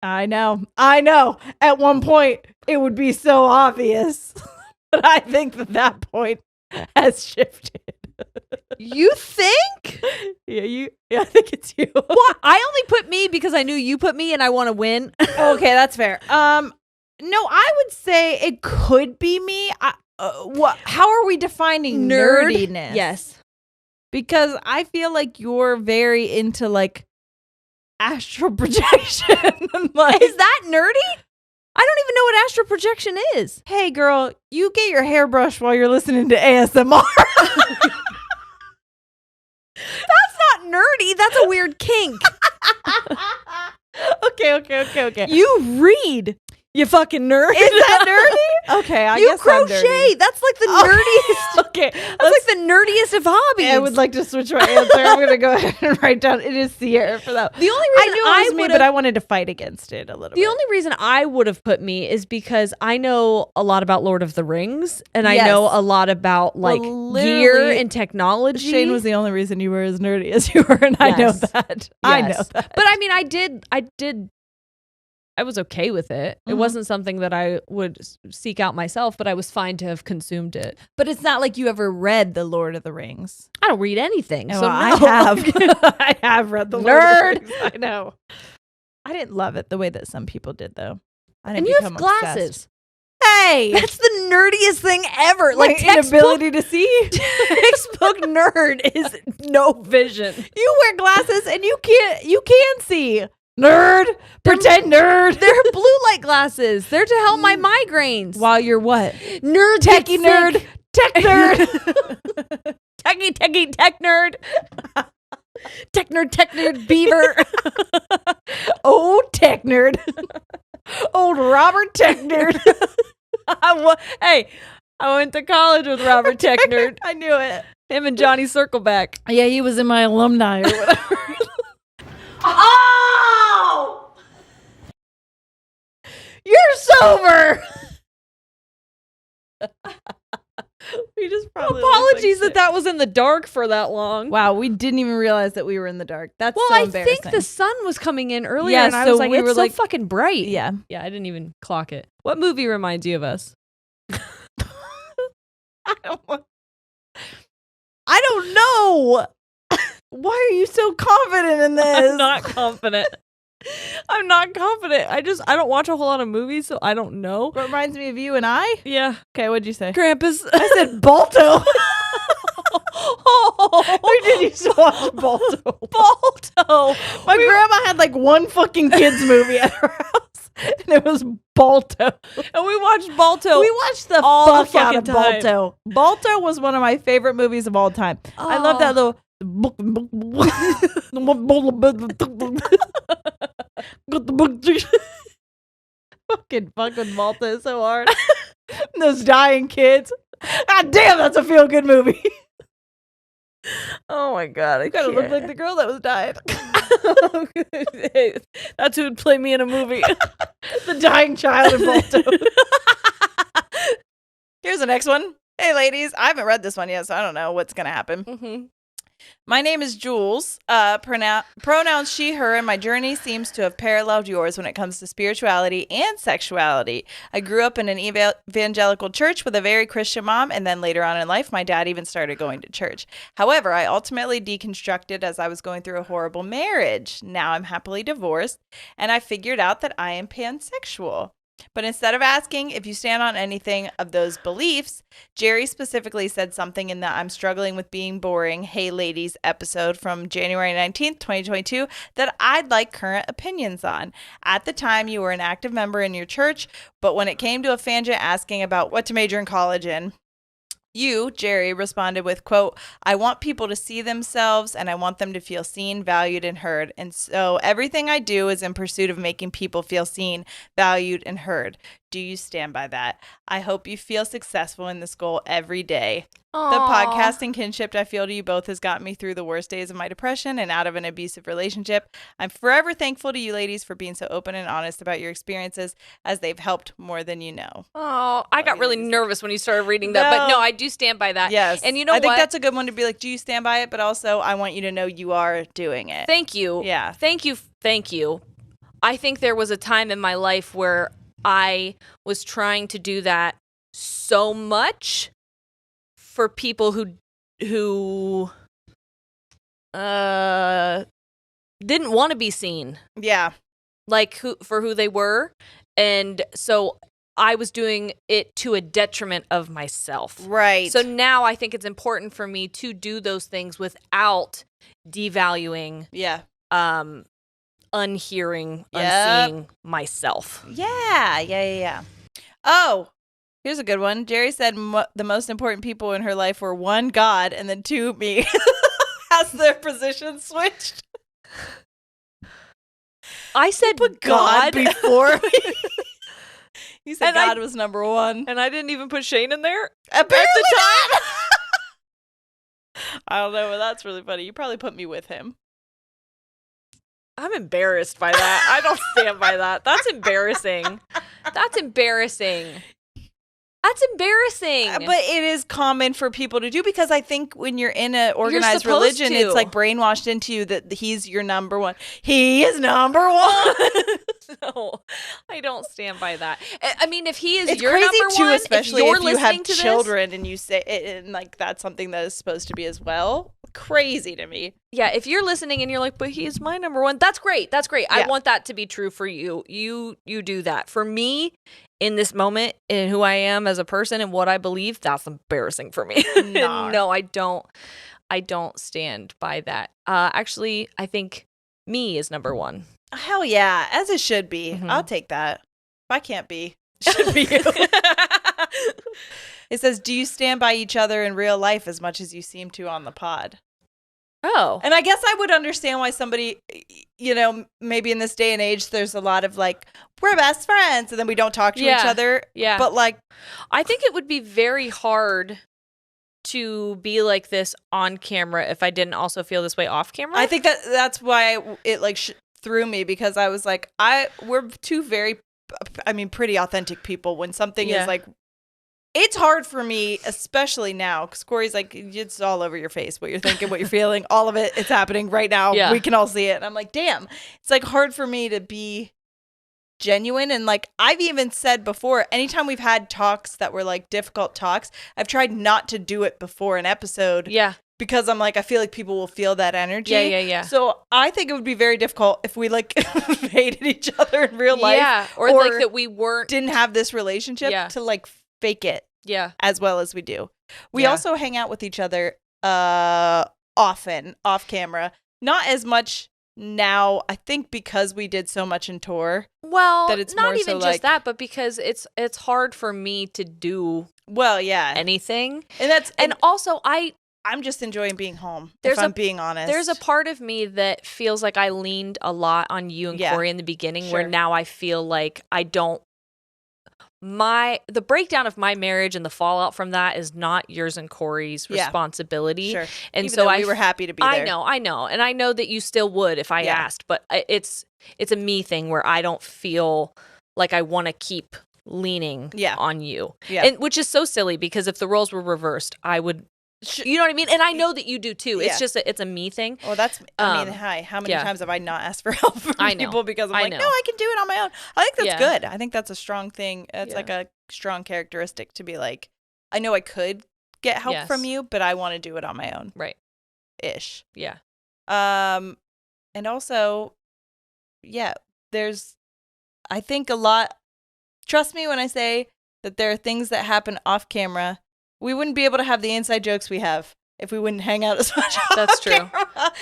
I know. At one point, it would be so obvious. But I think that point has shifted. You think? Yeah, I think it's you. What? I only put me because I knew you put me and I want to win. Okay, that's fair. No, I would say it could be me. How are we defining nerdiness? Yes. Because I feel like you're very into like astral projection. Like, is that nerdy? I don't even know what astral projection is. Hey girl, you get your hair brushed while you're listening to ASMR. That's not nerdy. That's a weird kink. Okay. You read. You fucking nerd. Is that nerdy? Okay, I you guess crochet. I'm nerdy. That's like the nerdiest. Okay, that's like the nerdiest of hobbies. I would like to switch my answer. I'm gonna go ahead and write down it is Sierra for that. The only reason I knew it was me, but I wanted to fight against it a little bit. The only reason I would have put me is because I know a lot about Lord of the Rings and I know a lot about like gear and technology. Shane was the only reason you were as nerdy as you were, and I know that. I know that. But I mean, I was okay with it. Mm-hmm. It wasn't something that I would seek out myself, but I was fine to have consumed it. But it's not like you ever read The Lord of the Rings. I don't read anything. Oh, so I have. I have read The Lord of the Rings. I know. I didn't love it the way that some people did, though. I didn't and you have glasses. Obsessed. Hey! That's the nerdiest thing ever. My inability to see. Textbook nerd is no vision. You wear glasses and you can see. Nerd, pretend nerd. They're blue light glasses. They're to help my migraines. While you're what? Nerd, techie nerd, tech nerd, techie tech nerd, tech nerd, beaver. Oh, tech nerd, old Robert Tech nerd. Hey, I went to college with Robert Tech nerd. I knew it. Him and Johnny Circleback. Yeah, he was in my alumni or whatever. Oh! You're sober. We just probably apologies that was in the dark for that long. Wow, we didn't even realize that we were in the dark. That's well, so I embarrassing. think the sun was coming in earlier, and I was like, it's so fucking bright. Yeah, I didn't even clock it. What movie reminds you of us? I don't know. Why are you so confident in this? I'm not confident. I don't watch a whole lot of movies, so I don't know. What reminds me of you and I? Yeah. Okay, what'd you say? Krampus. I said Balto. Where did you still watch Balto? Balto. My grandma had like one fucking kids movie at her house, and it was Balto. And we watched Balto. We watched the fuck out of Balto. Balto was one of my favorite movies of all time. I love that little. Fucking Balto is so hard. Those dying kids. God damn, that's a feel good movie. Oh my god, I kind of look like the girl that was dying. That's who would play me in a movie. The dying child in Balto. Here's the next one. Hey ladies, I haven't read this one yet, so I don't know what's gonna happen. Mm-hmm. My name is Jules, pronouns she, her, and my journey seems to have paralleled yours when it comes to spirituality and sexuality. I grew up in an evangelical church with a very Christian mom, and then later on in life, my dad even started going to church. However, I ultimately deconstructed as I was going through a horrible marriage. Now I'm happily divorced, and I figured out that I am pansexual. But instead of asking if you stand on anything of those beliefs, Jerry specifically said something in the I'm struggling with being boring, Hey Ladies episode from January 19th, 2022 that I'd like current opinions on. At the time, you were an active member in your church, but when it came to a fangent asking about what to major in college in, you, Jerry, responded with, quote, I want people to see themselves and I want them to feel seen, valued, and heard. And so everything I do is in pursuit of making people feel seen, valued, and heard. Do you stand by that? I hope you feel successful in this goal every day. Aww. The podcast and kinship I feel to you both has gotten me through the worst days of my depression and out of an abusive relationship. I'm forever thankful to you ladies for being so open and honest about your experiences as they've helped more than you know. Oh, I got really nervous when you started reading that, but no, I do stand by that. Yes. And you know what? I think that's a good one to be like, do you stand by it? But also, I want you to know you are doing it. Thank you. Yeah. Thank you. I think there was a time in my life where I was trying to do that so much for people who didn't want to be seen. Yeah. Like for who they were. And so I was doing it to a detriment of myself. Right. So now I think it's important for me to do those things without devaluing, unhearing, unseeing myself. Yeah. Oh, here's a good one. Jerry said the most important people in her life were 1, God, and then 2, me. Has their position switched? I said put God before me. You said God was number 1. And I didn't even put Shane in there apparently at the time. I don't know, but that's really funny. You probably put me with him. I'm embarrassed by that. I don't stand by that. That's embarrassing. That's embarrassing. But it is common for people to do, because I think when you're in an organized religion, it's like brainwashed into you that he's your number 1. He is number 1. No, I don't stand by that. I mean, if he is it's your crazy number too, 1, especially if you have children and you say and like that's something that is supposed to be as well. Crazy to me. Yeah, if you're listening and you're like, but he's my number 1, that's great. That's great. Yeah. I want that to be true for you. You do that. For me, in this moment, in who I am as a person and what I believe, that's embarrassing for me. No, I don't stand by that. Actually, I think me is number 1. Hell yeah, as it should be. Mm-hmm. I'll take that. If I can't be, it should be you. It says, do you stand by each other in real life as much as you seem to on the pod? Oh. And I guess I would understand why somebody, maybe in this day and age, there's a lot of like, we're best friends, and then we don't talk to each other. Yeah. But like, I think it would be very hard to be like this on camera if I didn't also feel this way off camera. I think that's why it like threw me, because I was like, we're two pretty authentic people. When something is like, it's hard for me, especially now, because Corey's like, it's all over your face, what you're thinking, what you're feeling, all of it. It's happening right now. Yeah. We can all see it. And I'm like, damn, it's like hard for me to be genuine. And like, I've even said before, anytime we've had talks that were like difficult talks, I've tried not to do it before an episode. Yeah. Because I'm like, I feel like people will feel that energy. Yeah. So I think it would be very difficult if we like hated each other in real life. Yeah. Or like that we didn't have this relationship to like fake it. Yeah. As well as we do. We also hang out with each other often off camera. Not as much now, I think, because we did so much in tour. Well, that it's not even just that, but because it's hard for me to do anything. And also I'm just enjoying being home, if I'm being honest. There's a part of me that feels like I leaned a lot on you and Corey in the beginning, where now I feel like I don't. The breakdown of my marriage and the fallout from that is not yours and Corey's responsibility. Sure. And even so we were happy to be there. I know. And I know that you still would if I asked, but it's a me thing where I don't feel like I want to keep leaning on you. Yeah. And which is so silly, because if the roles were reversed, I would. You know what I mean? And I know that you do too. It's just it's a me thing. Well, that's how many times have I not asked for help from people because I'm like, no, I can do it on my own. I think that's good. I think that's a strong thing. It's like a strong characteristic to be like, I know I could get help from you, but I want to do it on my own. Right. Ish. Yeah. And also, there's, I think a lot, trust me when I say that there are things that happen off camera. We wouldn't be able to have the inside jokes we have if we wouldn't hang out as much off camera.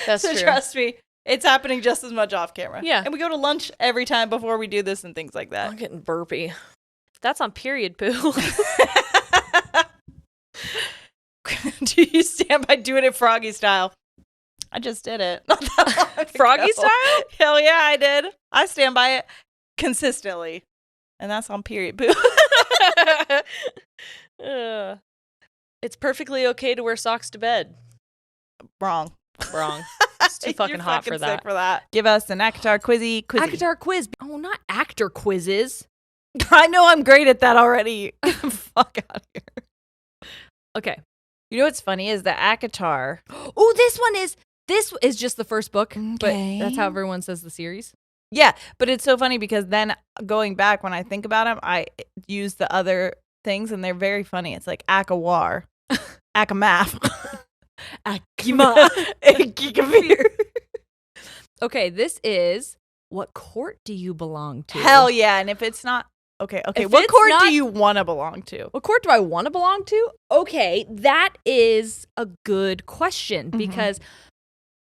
That's true. So trust me, it's happening just as much off camera. Yeah. And we go to lunch every time before we do this and things like that. I'm getting burpy. That's on period poo. Do you stand by doing it Froggy style? I just did it. Not that long Froggy ago. style? Hell yeah, I did. I stand by it consistently. And that's on period poo. It's perfectly okay to wear socks to bed. Wrong. It's too fucking hot for that. Sick for that. Give us an ACOTAR quizzy. ACOTAR quiz. Oh, not actor quizzes. I know I'm great at that already. Fuck out of here. Okay. You know what's funny is the ACOTAR. Oh, this is just the first book, but that's how everyone says the series. Yeah, but it's so funny because then going back when I think about them, I use the other things and they're very funny. It's like Akawar, Akamaf, Akima. Akikavir. Okay, this is what court do you belong to? Hell yeah. And if it's not, okay. If What it's court not- do you want to belong to? What court do I want to belong to? Okay, that is a good question because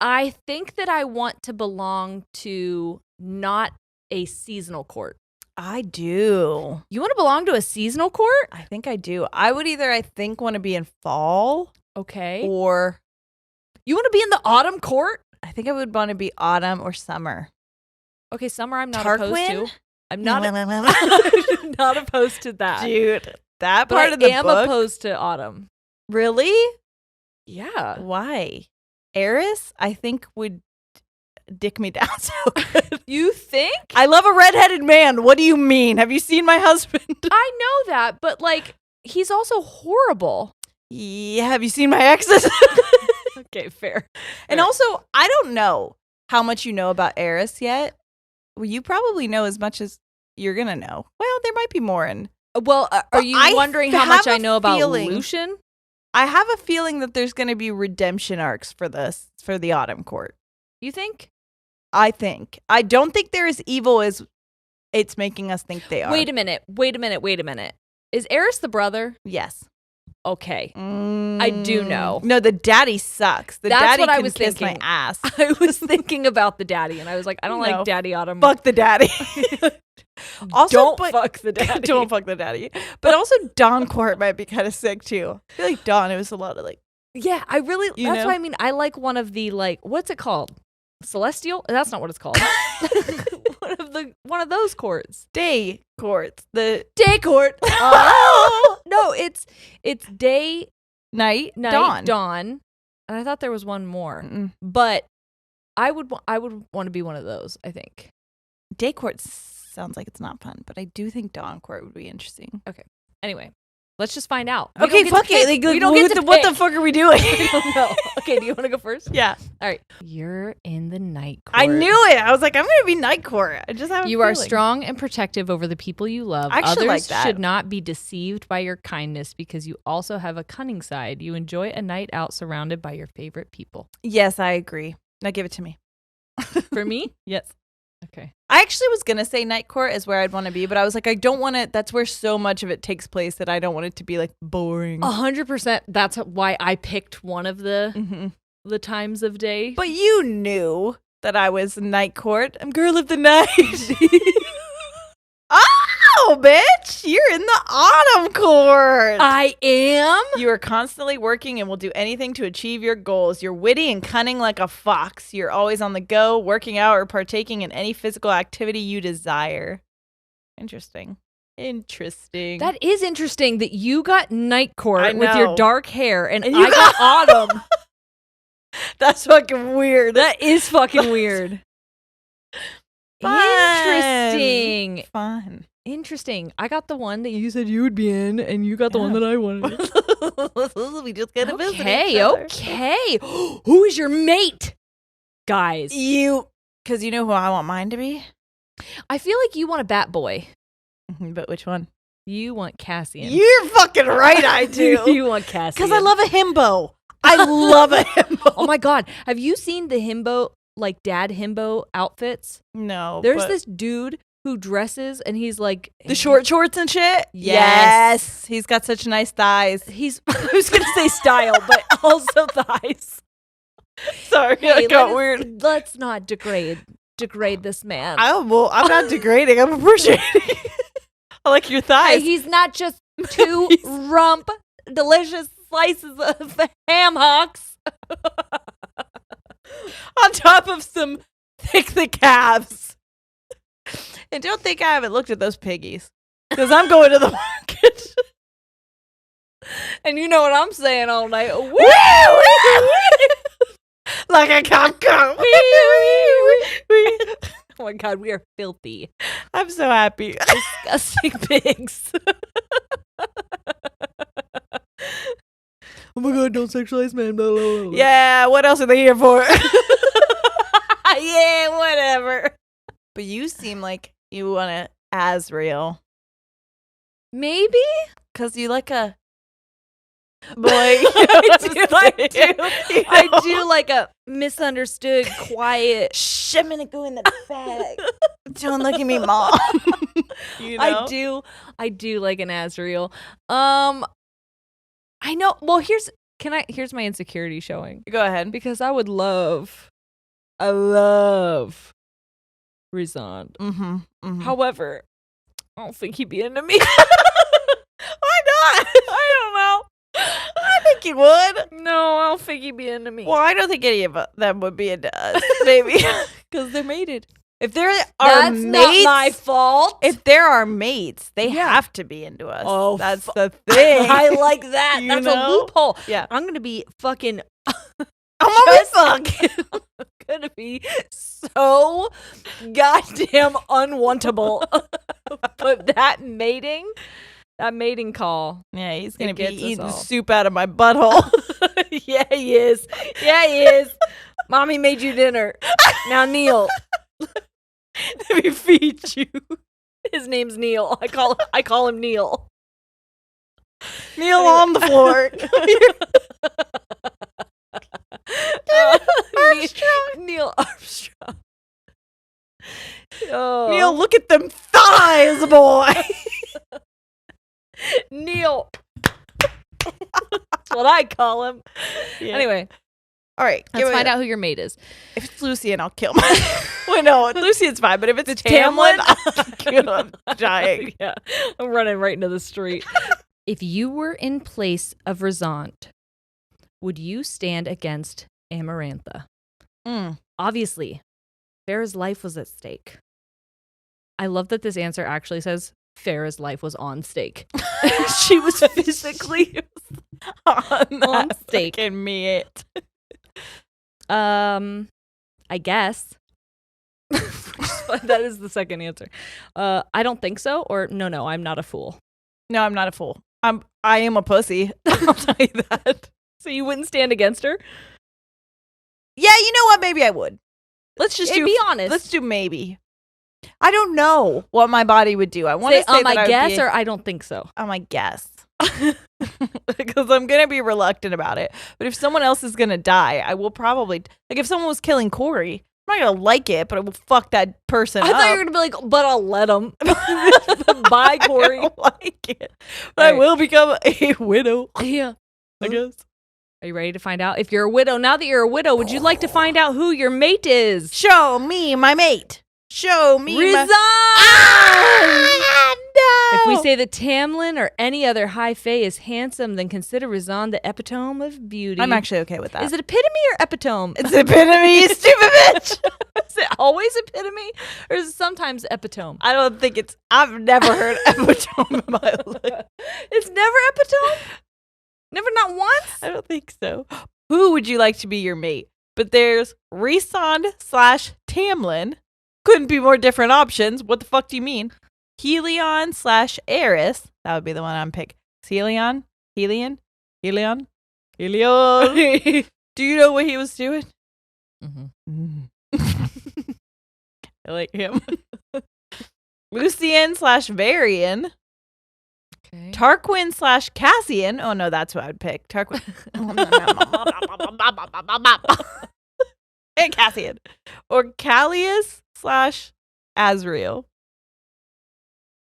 I think that I want to belong to not a seasonal court. I do. You want to belong to a seasonal court? I think I do. I would either, want to be in fall Okay. or You want to be in the autumn court? I think I would want to be autumn or summer. Okay, summer I'm not opposed Tarquin? to. I'm not not opposed to that. Dude, that But part I of the am book. opposed to autumn. Really? Yeah. Why? Eris, I think, would dick me down so good. You think? I love a redheaded man. What do you mean? Have you seen my husband? I know that, but like he's also horrible. Yeah, have you seen my exes? Okay, fair. And also, I don't know how much you know about Eris yet. Well, you probably know as much as you're going to know. Well, there might be more in. Well, are you wondering how much I know about Lucian? I have a feeling that there's going to be redemption arcs for the Autumn Court. You think? I think. I don't think they're as evil as it's making us think they are. Wait a minute. Is Eris the brother? Yes. Okay. I do know. No, the daddy sucks. The That's daddy what I can was kiss thinking. my ass. I was thinking about the daddy, and I was like, I don't No. like Daddy Autumn. Fuck the daddy. Also, don't but- fuck the daddy. Don't fuck the daddy. But also, Dawn Court might be kind of sick too. I feel like Dawn, it was a lot of like. Yeah, I really. You That's know? why I mean, I like one of the like. What's it called? Celestial? That's not what it's called. one of those courts. Day courts. The Day court. Oh! No, it's day, night, night, dawn. dawn. And I thought there was one more, Mm-mm. but I would want to be one of those. I think. Day court sounds like it's not fun, but I do think dawn court would be interesting. Anyway, let's just find out. We Okay, don't get to fuck it. pick. Like, we don't get to what the pick. fuck are we doing? I don't know. Okay, do you want to go first? Yeah, All right. You're in the night court. I knew it. I was like, I'm gonna be night court. I just have. You are strong and protective over the people you love. I actually Others like that. should not be deceived by your kindness because you also have a cunning side. You enjoy a night out surrounded by your favorite people. Yes, I agree. Now give it to me. For me? Yes. Okay. I actually was gonna say night court is where I'd want to be, but I was like, I don't want it. That's where so much of it takes place that I don't want it to be like boring. 100%. That's why I picked one of Mhm. the times of day. But you knew that I was night court. I'm girl of the night. Oh, bitch! You're in the autumn court. I am. You are constantly working and will do anything to achieve your goals. You're witty and cunning like a fox. You're always on the go, working out or partaking in any physical activity you desire. Interesting. That is interesting that you got night I court with your know. dark hair and And I you got autumn. That's fucking weird. That is fucking weird. Fun. Interesting. Interesting. I got the one that you said you would be in, and you got the one Yeah. that I wanted. We just gotta visit each Okay, other. okay. Who is your mate, guys? Because you know who I want mine to be? I feel like you want a bat boy. But which one? You want Cassian. You're fucking right, I do. You want Cassian. Because I love a himbo. I love a himbo. Oh my god. Have you seen the himbo, like dad himbo outfits? No. There's but this dude who dresses and he's like the short shorts and shit? Yes. He's got such nice thighs. He's I was gonna say style, but also thighs. Sorry, that got weird. Let's not degrade this man. I'm not degrading. I'm appreciating. I like your Hey, thighs. he's not just two rump delicious slices of ham hocks. On top of some thick calves. And don't think I haven't looked at those piggies. Because I'm going to the market. And you know what I'm saying all night. Like a cop. Oh my god, we are filthy. I'm so happy. Disgusting pigs. Oh my god, don't sexualize men. Blah, blah, blah. Yeah, what else are they here for? Yeah, whatever. But you seem like you want it as real. Maybe? Because you like a boy. I do like a misunderstood, quiet. Shh, I'm gonna go in the bag. Don't look at me, Mom. You know? I do like an Azriel. I know. Well, here's my insecurity showing. Go ahead. Because I love Rizand. Mm-hmm. However, I don't think he'd be into me. Why not? I don't know. I think he would. No, I don't think he'd be into me. Well, I don't think any of them would be into us, maybe. Because they're mated. If there are That's mates, not my fault. If there are mates, they have to be into us. Oh, that's the thing. I like that. You That's know? a loophole. Yeah. I'm gonna be fucking. I'm gonna be so goddamn unwantable. But that mating call. Yeah, he's gonna be gets us eating all. soup out of my butthole. Yeah, he is. Yeah, he is. Mommy made you dinner. Now kneel. Let me feed you. His name's Neil. I call him Neil. Kneel on the floor. Neil Armstrong. Oh. Neil, look at them thighs, boy. Neil. That's what I call him. Yeah. Anyway, all right. let's find out who your mate is. If it's Lucian, I'll kill my. Wait, no, Lucian's fine. But if it's Tamlin, I'll kill him. Dying. Yeah, I'm running right into the street. If you were in place of Rizant, would you stand against Amarantha? Obviously, Farrah's life was at stake. I love that this answer actually says Farrah's life was on stake. She was physically on stake. And me it. I guess. That is the second answer. I don't think so. Or no, I'm not a fool. No, I'm not a fool. I am a pussy. I'll tell you that. So you wouldn't stand against her? Yeah, you know what? Maybe I would. Let's just be honest. Let's do maybe. I don't know what my body would do. I want to say that I guess or I don't think so. I guess. Because I'm going to be reluctant about it. But if someone else is going to die, I will probably... Like, if someone was killing Corey, I'm not going to like it, but I will fuck that person up. I thought you were going to be like, but I'll let him. Bye, Corey. I don't like it. But I will become a widow. Yeah. I guess. Are you ready to find out? If you're a widow, now that you're a widow, would you like to find out who your mate is? Show me my mate. Show me Rizan! No! If we say that Tamlin or any other high fae is handsome, then consider Rizan the epitome of beauty. I'm actually okay with that. Is it epitome or epitome? It's epitome, you stupid bitch. Is it always epitome? Or is it sometimes epitome? I don't think it's... I've never heard epitome in my life. It's never epitome? Never, not once? I don't think so. Who would you like to be your mate? But there's Rhysand/Tamlin. Couldn't be more different options. What the fuck do you mean? Helion/Eris. That would be the one I'm picking. Helion? Do you know what he was doing? Mm-hmm. I like him. Lucian/Varian. Okay. Tarquin/Cassian. Oh no, that's who I would pick. Tarquin. And Cassian. Or Callias/Azriel.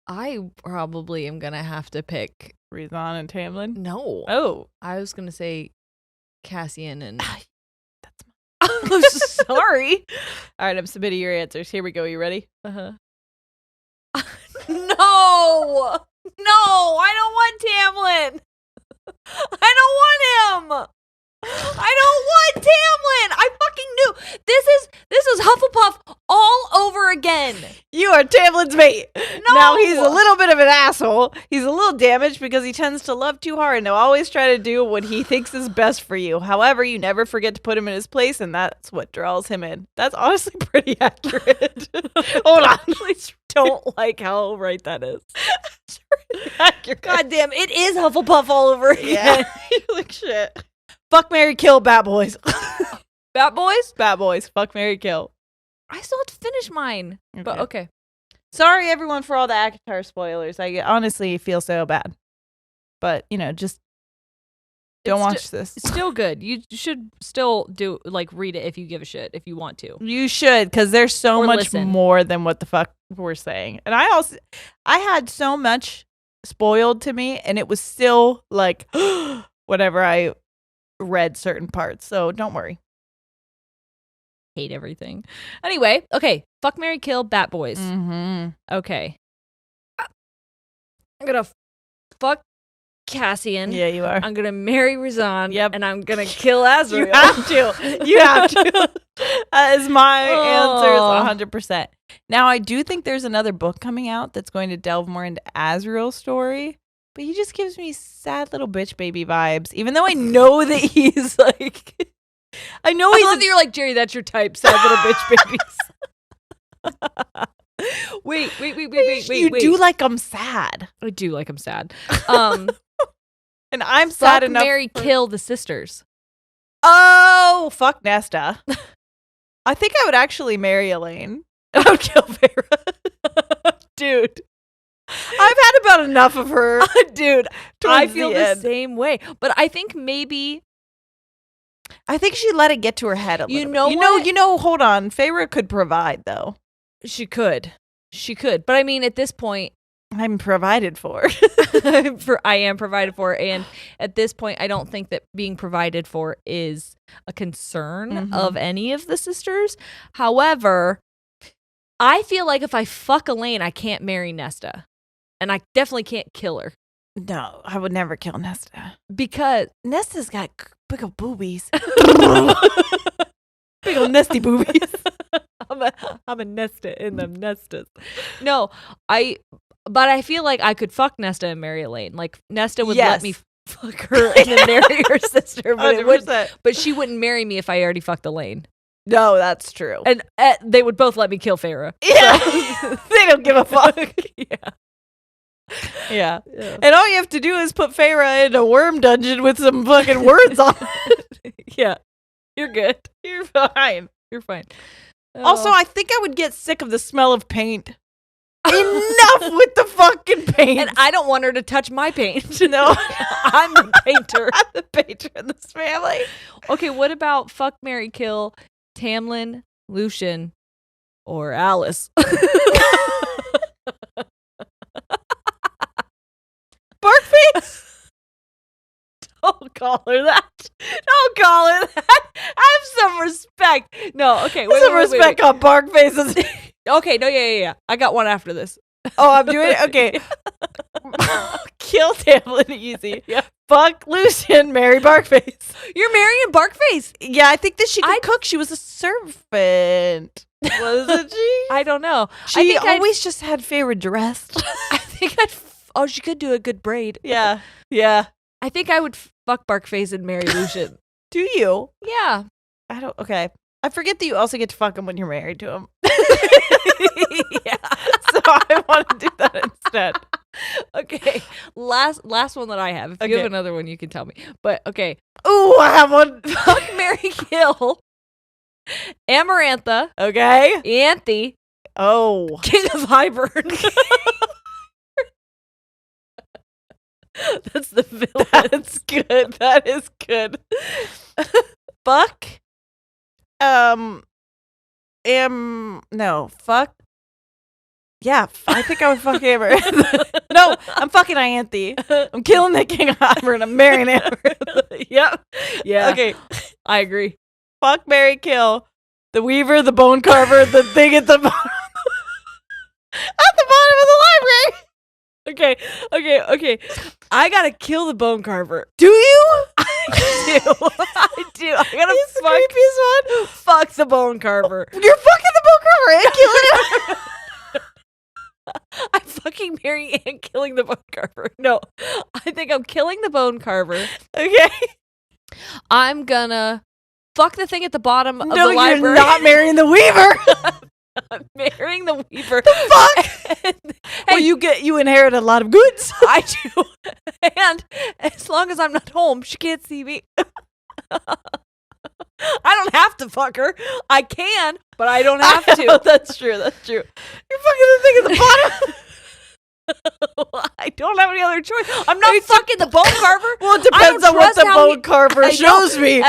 I probably am going to have to pick... Rizan and Tamlin. No. Oh. I was going to say Cassian and... That's I'm sorry. All right, I'm submitting your answers. Here we go. You ready? Uh-huh. No! No! I don't want Tamlin! I don't want him! I don't want Tamlin! I fucking knew! This was Hufflepuff all over again! You are Tamlin's mate. No! Now, he's a little bit of an asshole. He's a little damaged because he tends to love too hard and he'll always try to do what he thinks is best for you. However, you never forget to put him in his place, and that's what draws him in. That's honestly pretty accurate. Hold on. Please don't like how right that is. It's really accurate. God damn, it is Hufflepuff all over again. Yeah. You're like, shit. Fuck, marry, kill, Bat Boys. Bat Boys? Bat Boys. Fuck, marry, kill. I still have to finish mine. But okay. Sorry, everyone, for all the ACOTAR spoilers. I honestly feel so bad. But, just don't watch this. It's still good. You should still read it if you give a shit, if you want to. You should, because there's so much more than what the fuck we're saying. And I had so much spoiled to me, and it was still like whatever I read certain parts. So don't worry. Hate everything. Anyway, okay. Fuck, marry, kill, Bat Boys. Mm-hmm. Okay. I'm gonna fuck Cassian. Yeah, you are. I'm gonna marry Razan. Yep. And I'm gonna kill Azrael. You have to. You have to. That is my answer. 100%. Now, I do think there's another book coming out that's going to delve more into Azrael's story, but he just gives me sad little bitch baby vibes, even though I know that he's like... I know I love that you're like, Jerry, that's your type, sad little bitch babies. Wait. You do like I'm sad. I do like I'm sad. And I'm sad enough. Marry, kill the sisters. Oh, fuck Nesta. I think I would actually marry Elaine. I would kill Feyre. Dude. I've had about enough of her. Dude, I feel the same way. But I think maybe... I think she let it get to her head a little bit. You know, hold on. Feyre could provide, though. She could. But I mean, at this point... I'm provided for. I am provided for. And at this point, I don't think that being provided for is a concern of any of the sisters. However, I feel like if I fuck Elaine, I can't marry Nesta. And I definitely can't kill her. No, I would never kill Nesta. Because Nesta's got big old boobies. Big old nesty boobies. I'm a Nesta in them Nestas. No, but I feel like I could fuck Nesta and marry Elaine. Like, Nesta would let me fuck her and then marry her sister. But she wouldn't marry me if I already fucked Elaine. No, that's true. And they would both let me kill Feyre. Yeah. So. They don't give a fuck. Yeah. And all you have to do is put Feyre in a worm dungeon with some fucking words on it. Yeah. You're good. You're fine. Also, I think I would get sick of the smell of paint. Enough with the fucking paint. And I don't want her to touch my paint. No. I'm the painter. I'm the painter in this family. Okay, what about fuck, marry, kill Tamlin, Lucian, or Alice? Barkface? Don't call her that. Don't call her that. Have some respect. No, okay. Wait, some respect on Barkface's. Okay, no, yeah. I got one after this. Oh, I'm doing it? Okay. Kill Tamlin, easy. Yeah. Fuck Lucian, marry Barkface. You're marrying Barkface? Yeah, I think that she could cook. She was a servant. Wasn't she? I don't know. She always just had Feyre dressed. I think she could do a good braid. Yeah. I think I would fuck Barkface and marry Lucian. Do you? Yeah. Okay. I forget that you also get to fuck him when you're married to him. Yeah. So I want to do that instead. Okay. Last one that I have. If you have another one, you can tell me. But okay. Ooh, I have one. Fuck, marry, kill Amarantha. Okay. Anthe. Oh. King of Hybern. That's the villain. That's good. That is good. Fuck. Fuck. Yeah, I think I would fuck Amber. No, I'm fucking Ianthe. I'm killing the King of Hybern and I'm marrying Amber. Yep. Yeah. Okay. I agree. Fuck, marry, kill the Weaver, the Bone Carver, the thing at the bottom. At the bottom of the library. Okay. I gotta kill the Bone Carver. Do you? I do. I gotta He's the creepiest one. Fuck the Bone Carver. You're fucking the Bone Carver and killing him. I'm fucking marrying and killing the Bone Carver. No, I think I'm killing the Bone Carver. Okay. I'm gonna fuck the thing at the bottom of the library. No, you're not marrying the Weaver. I'm marrying the Weaver. The fuck? Well, you inherit a lot of goods. I do. And as long as I'm not home, she can't see me. I don't have to fuck her. I can, but I don't have to. That's true. You're fucking the thing at the bottom. I don't have any other choice. I'm not fucking the bone carver. Well, it depends on what the bone carver shows me.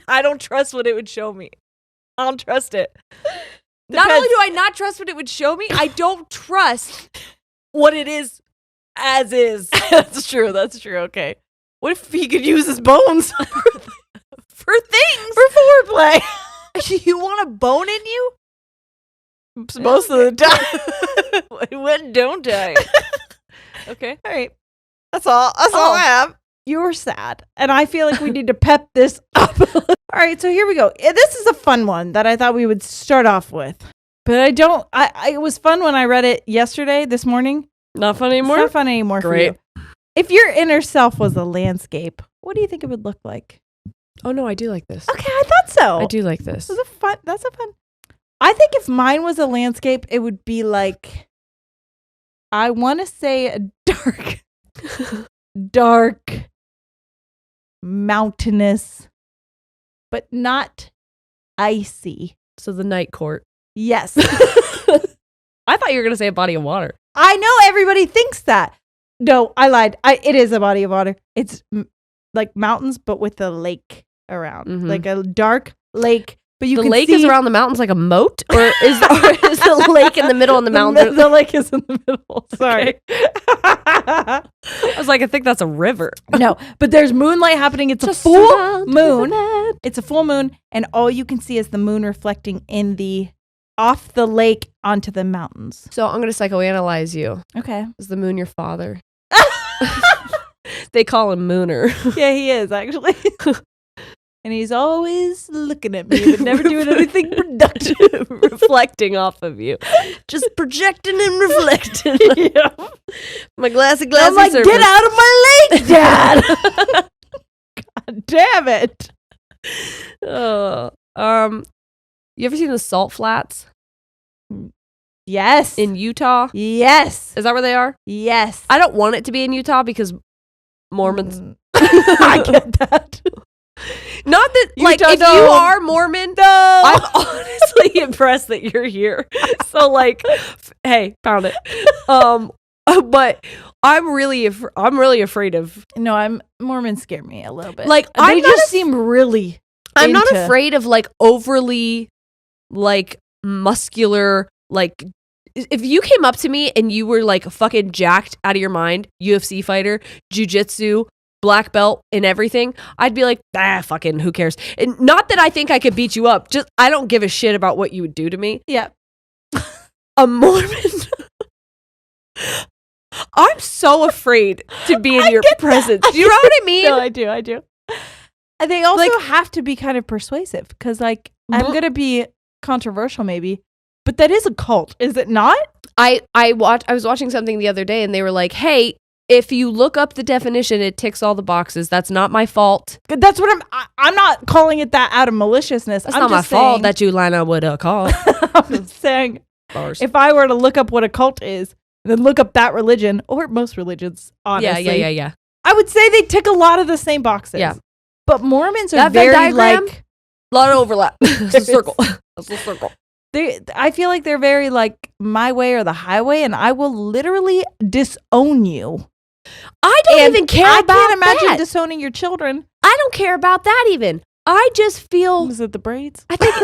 I don't trust what it would show me. I don't trust it. Not only do I not trust what it would show me, I don't trust what it is as is. That's true. Okay. What if he could use his bones for things? For foreplay. You want a bone in you? Most of the time. When don't I? Okay. All right. That's all I have. You're sad. And I feel like we need to pep this up. All right. So here we go. This is a fun one that I thought we would start off with. But it was fun when I read it this morning. Not fun anymore? It's not fun anymore. Great. For you. If your inner self was a landscape, what do you think it would look like? Oh, no, I do like this. Okay. I thought so. I do like this. That's a fun. I think if mine was a landscape, it would be like, I want to say a dark, mountainous, but not icy. So the night court. Yes. I thought you were going to say a body of water. I know everybody thinks that. No, I lied. It is a body of water. It's like mountains, but with a lake around, like a dark lake. But the lake is around the mountains like a moat, or is the lake in the middle and the mountains? The lake is in the middle. Sorry. I was like, I think that's a river. No, but there's moonlight happening. It's a full moon. It's a full moon, and all you can see is the moon reflecting off the lake onto the mountains. So I'm going to psychoanalyze you. Okay. Is the moon your father? They call him Mooner. Yeah, he is, actually. And he's always looking at me, but never doing anything productive. Reflecting off of you. Just projecting and reflecting. Yeah. My glassy I'm like, surface. get out of my lake, Dad! God damn it. You ever seen the Salt Flats? Yes. In Utah? Yes. Is that where they are? Yes. I don't want it to be in Utah because Mormons. I get that. Not that, like, if you are Mormon, I'm honestly impressed that you're here. So, like, hey, found it. But I'm really afraid of. No, Mormons scare me a little bit. Like, they just seem really. I'm not afraid of like overly, like muscular. Like, if you came up to me and you were like fucking jacked out of your mind, UFC fighter, jujitsu, black belt and everything, I'd be like, fucking who cares? And not that I think I could beat you up, just I don't give a shit about what you would do to me. Yeah. A Mormon. I'm so afraid to be in your presence. Do you know what I mean? No, I do. And they also have to be kind of persuasive because, like, I'm going to be controversial maybe, but that is a cult, is it not? I was watching something the other day and they were like, hey, if you look up the definition, it ticks all the boxes. That's not my fault. That's what I'm not calling it that out of maliciousness. That's not my fault that you line up with a cult. I'm just saying, if I were to look up what a cult is, and then look up that religion, or most religions, honestly. Yeah. I would say they tick a lot of the same boxes. Yeah. But Mormons are that very diagram, like... a lot of overlap. It's a circle. It's a circle. I feel like they're very like my way or the highway, and I will literally disown you. I don't even care about that. I can't imagine disowning your children. I don't care about that even. I just feel. Is it the braids? I think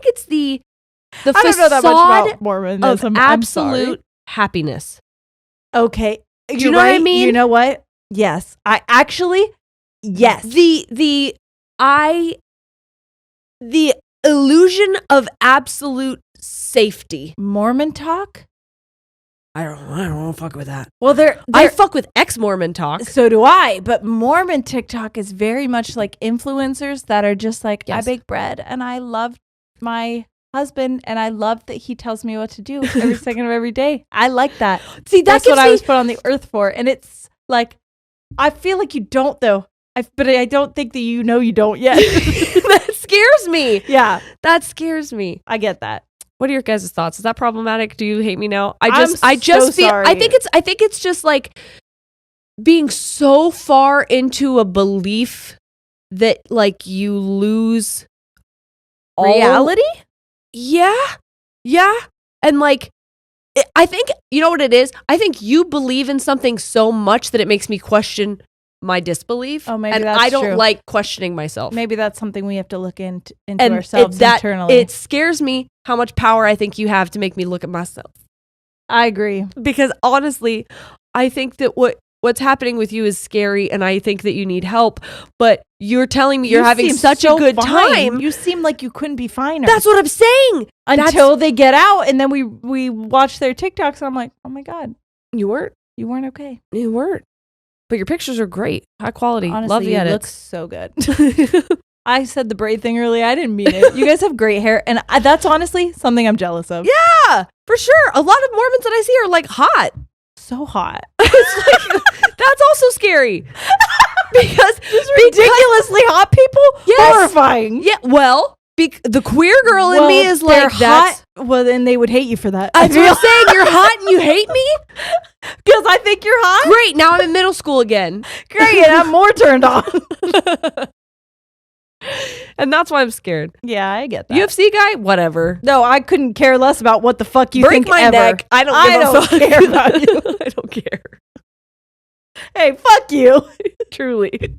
it's the I don't know that much about Mormonism. Of absolute happiness. Okay, do you know what I mean? You know what? Yes, I actually. Yes, the illusion of absolute safety. Mormon talk. I don't fuck with that. Well, I fuck with ex-Mormon talk. So do I. But Mormon TikTok is very much like influencers that are just like, yes. I bake bread and I love my husband and I love that he tells me what to do every second of every day. I like that. See, that's what I was put on the earth for. And it's like, I feel like you don't though. But I don't think that you don't yet. That scares me. Yeah. That scares me. I get that. What are your guys' thoughts? Is that problematic? Do you hate me now? I just feel sorry. I think it's just like being so far into a belief that like you lose Reality? Yeah. And like, I think, you know what it is? I think you believe in something so much that it makes me question my disbelief. Oh, maybe and that's I don't true. like questioning myself. Maybe that's something we have to look into and ourselves internally. It scares me how much power I think you have to make me look at myself. I agree. Because honestly, I think that what's happening with you is scary, and I think that you need help. But you're telling me you're having such a good time. You seem like you couldn't be finer. That's what I'm saying. Until they get out, and then we watch their TikToks, and I'm like, oh my God. You weren't okay. You weren't. But your pictures are great. High quality. Honestly, Love the you edits. look so good. I said the braid thing earlier. I didn't mean it. You guys have great hair. And that's honestly something I'm jealous of. Yeah, for sure. A lot of Mormons that I see are like hot. So hot. It's like, that's also scary. Because ridiculously hot people? Yes. Horrifying. Yeah, well, the queer girl in me is like, hot. Well, then they would hate you for that. That's what I'm saying. You're hot and you hate me? Because I think you're hot? Great. Now I'm in middle school again. Great. And I'm more turned on. And that's why I'm scared. Yeah, I get that. UFC guy? Whatever. No, I couldn't care less about what the fuck you Break think my ever. neck. I don't care about you. I don't care. Hey, fuck you. Truly.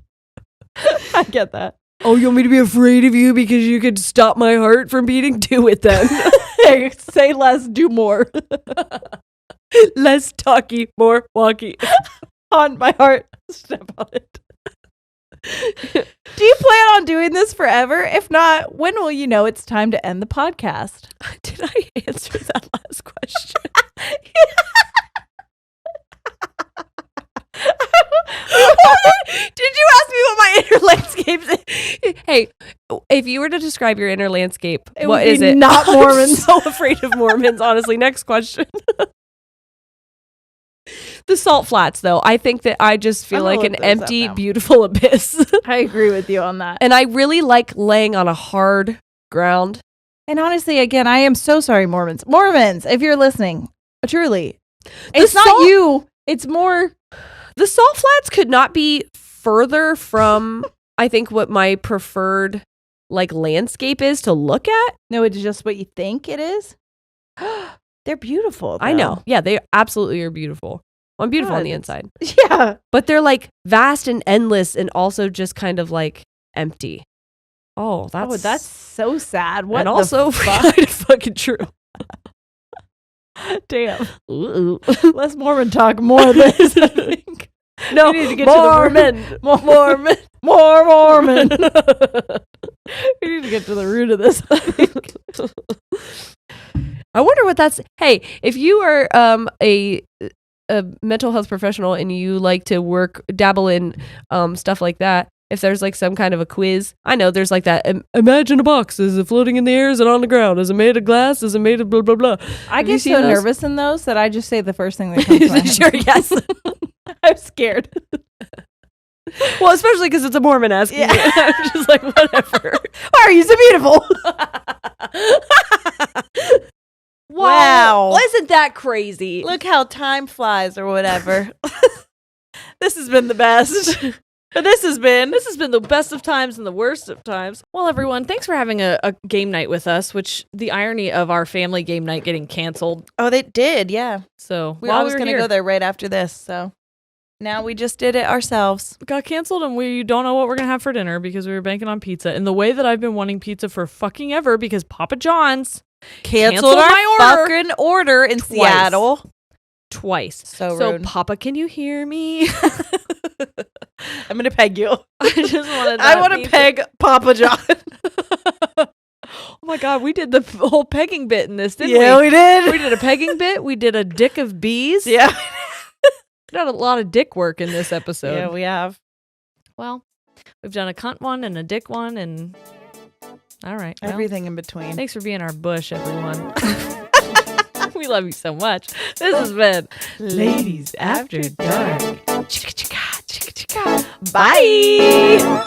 I get that. Oh, you want me to be afraid of you because you could stop my heart from beating? Do it then. Hey, say less, do more. Less talky, more walky. On my heart, step on it. Do you plan on doing this forever? If not, when will you know it's time to end the podcast? Did I answer that last question? Did you ask me what my inner landscape is? Hey, if you were to describe your inner landscape, what is it? Not Mormons. I'm so afraid of Mormons, honestly. Next question. The salt flats, though. I think that I just feel like an empty, beautiful abyss. I agree with you on that. And I really like laying on a hard ground. And honestly, again, I am so sorry, Mormons. Mormons, if you're listening, truly. It's not you. It's more. The salt flats could not be further from, I think, what my preferred like landscape is to look at. No, it's just what you think it is. They're beautiful, though. I know. Yeah, they absolutely are beautiful. Well, I'm beautiful on the inside. Yeah. But they're like vast and endless and also just kind of like empty. Oh, that's so sad. What and also kind of fucking true. Damn. Ooh. Less Mormon talk, more of this, I think. No, we need to get Mormon. More Mormon. More Mormon. We need to get to the root of this, I think. I wonder what that's. Hey, if you are a mental health professional and you like to dabble in stuff like that, if there's like some kind of a quiz, I know there's like that. Imagine a box. Is it floating in the air? Is it on the ground? Is it made of glass? Is it made of blah blah blah? I get so nervous in those that I just say the first thing that comes to my head. Sure, yes. I'm scared. Well, especially because it's a Mormon asking me. I'm just like, whatever. Why are you so beautiful? Wow. Wasn't that crazy? Look how time flies or whatever. This has been the best. But this has been the best of times and the worst of times. Well, everyone, thanks for having a game night with us, which the irony of our family game night getting canceled. Oh, they did, yeah. So I was going to go there right after this, so now we just did it ourselves. Got canceled and we don't know what we're going to have for dinner because we were banking on pizza. In the way that I've been wanting pizza for fucking ever because Papa John's canceled our fucking order in Seattle. Twice. So rude. Papa, can you hear me? I'm gonna peg you. I want to peg Papa John. Oh my God, we did the whole pegging bit in this, didn't we? Yeah, we did. We did a pegging bit. We did a dick of bees. Yeah. We did a lot of dick work in this episode. Yeah, we have. Well, we've done a cunt one and a dick one and all right. Well, everything in between. Thanks for being our bush, everyone. We love you so much. This has been Ladies After Dark. Bye.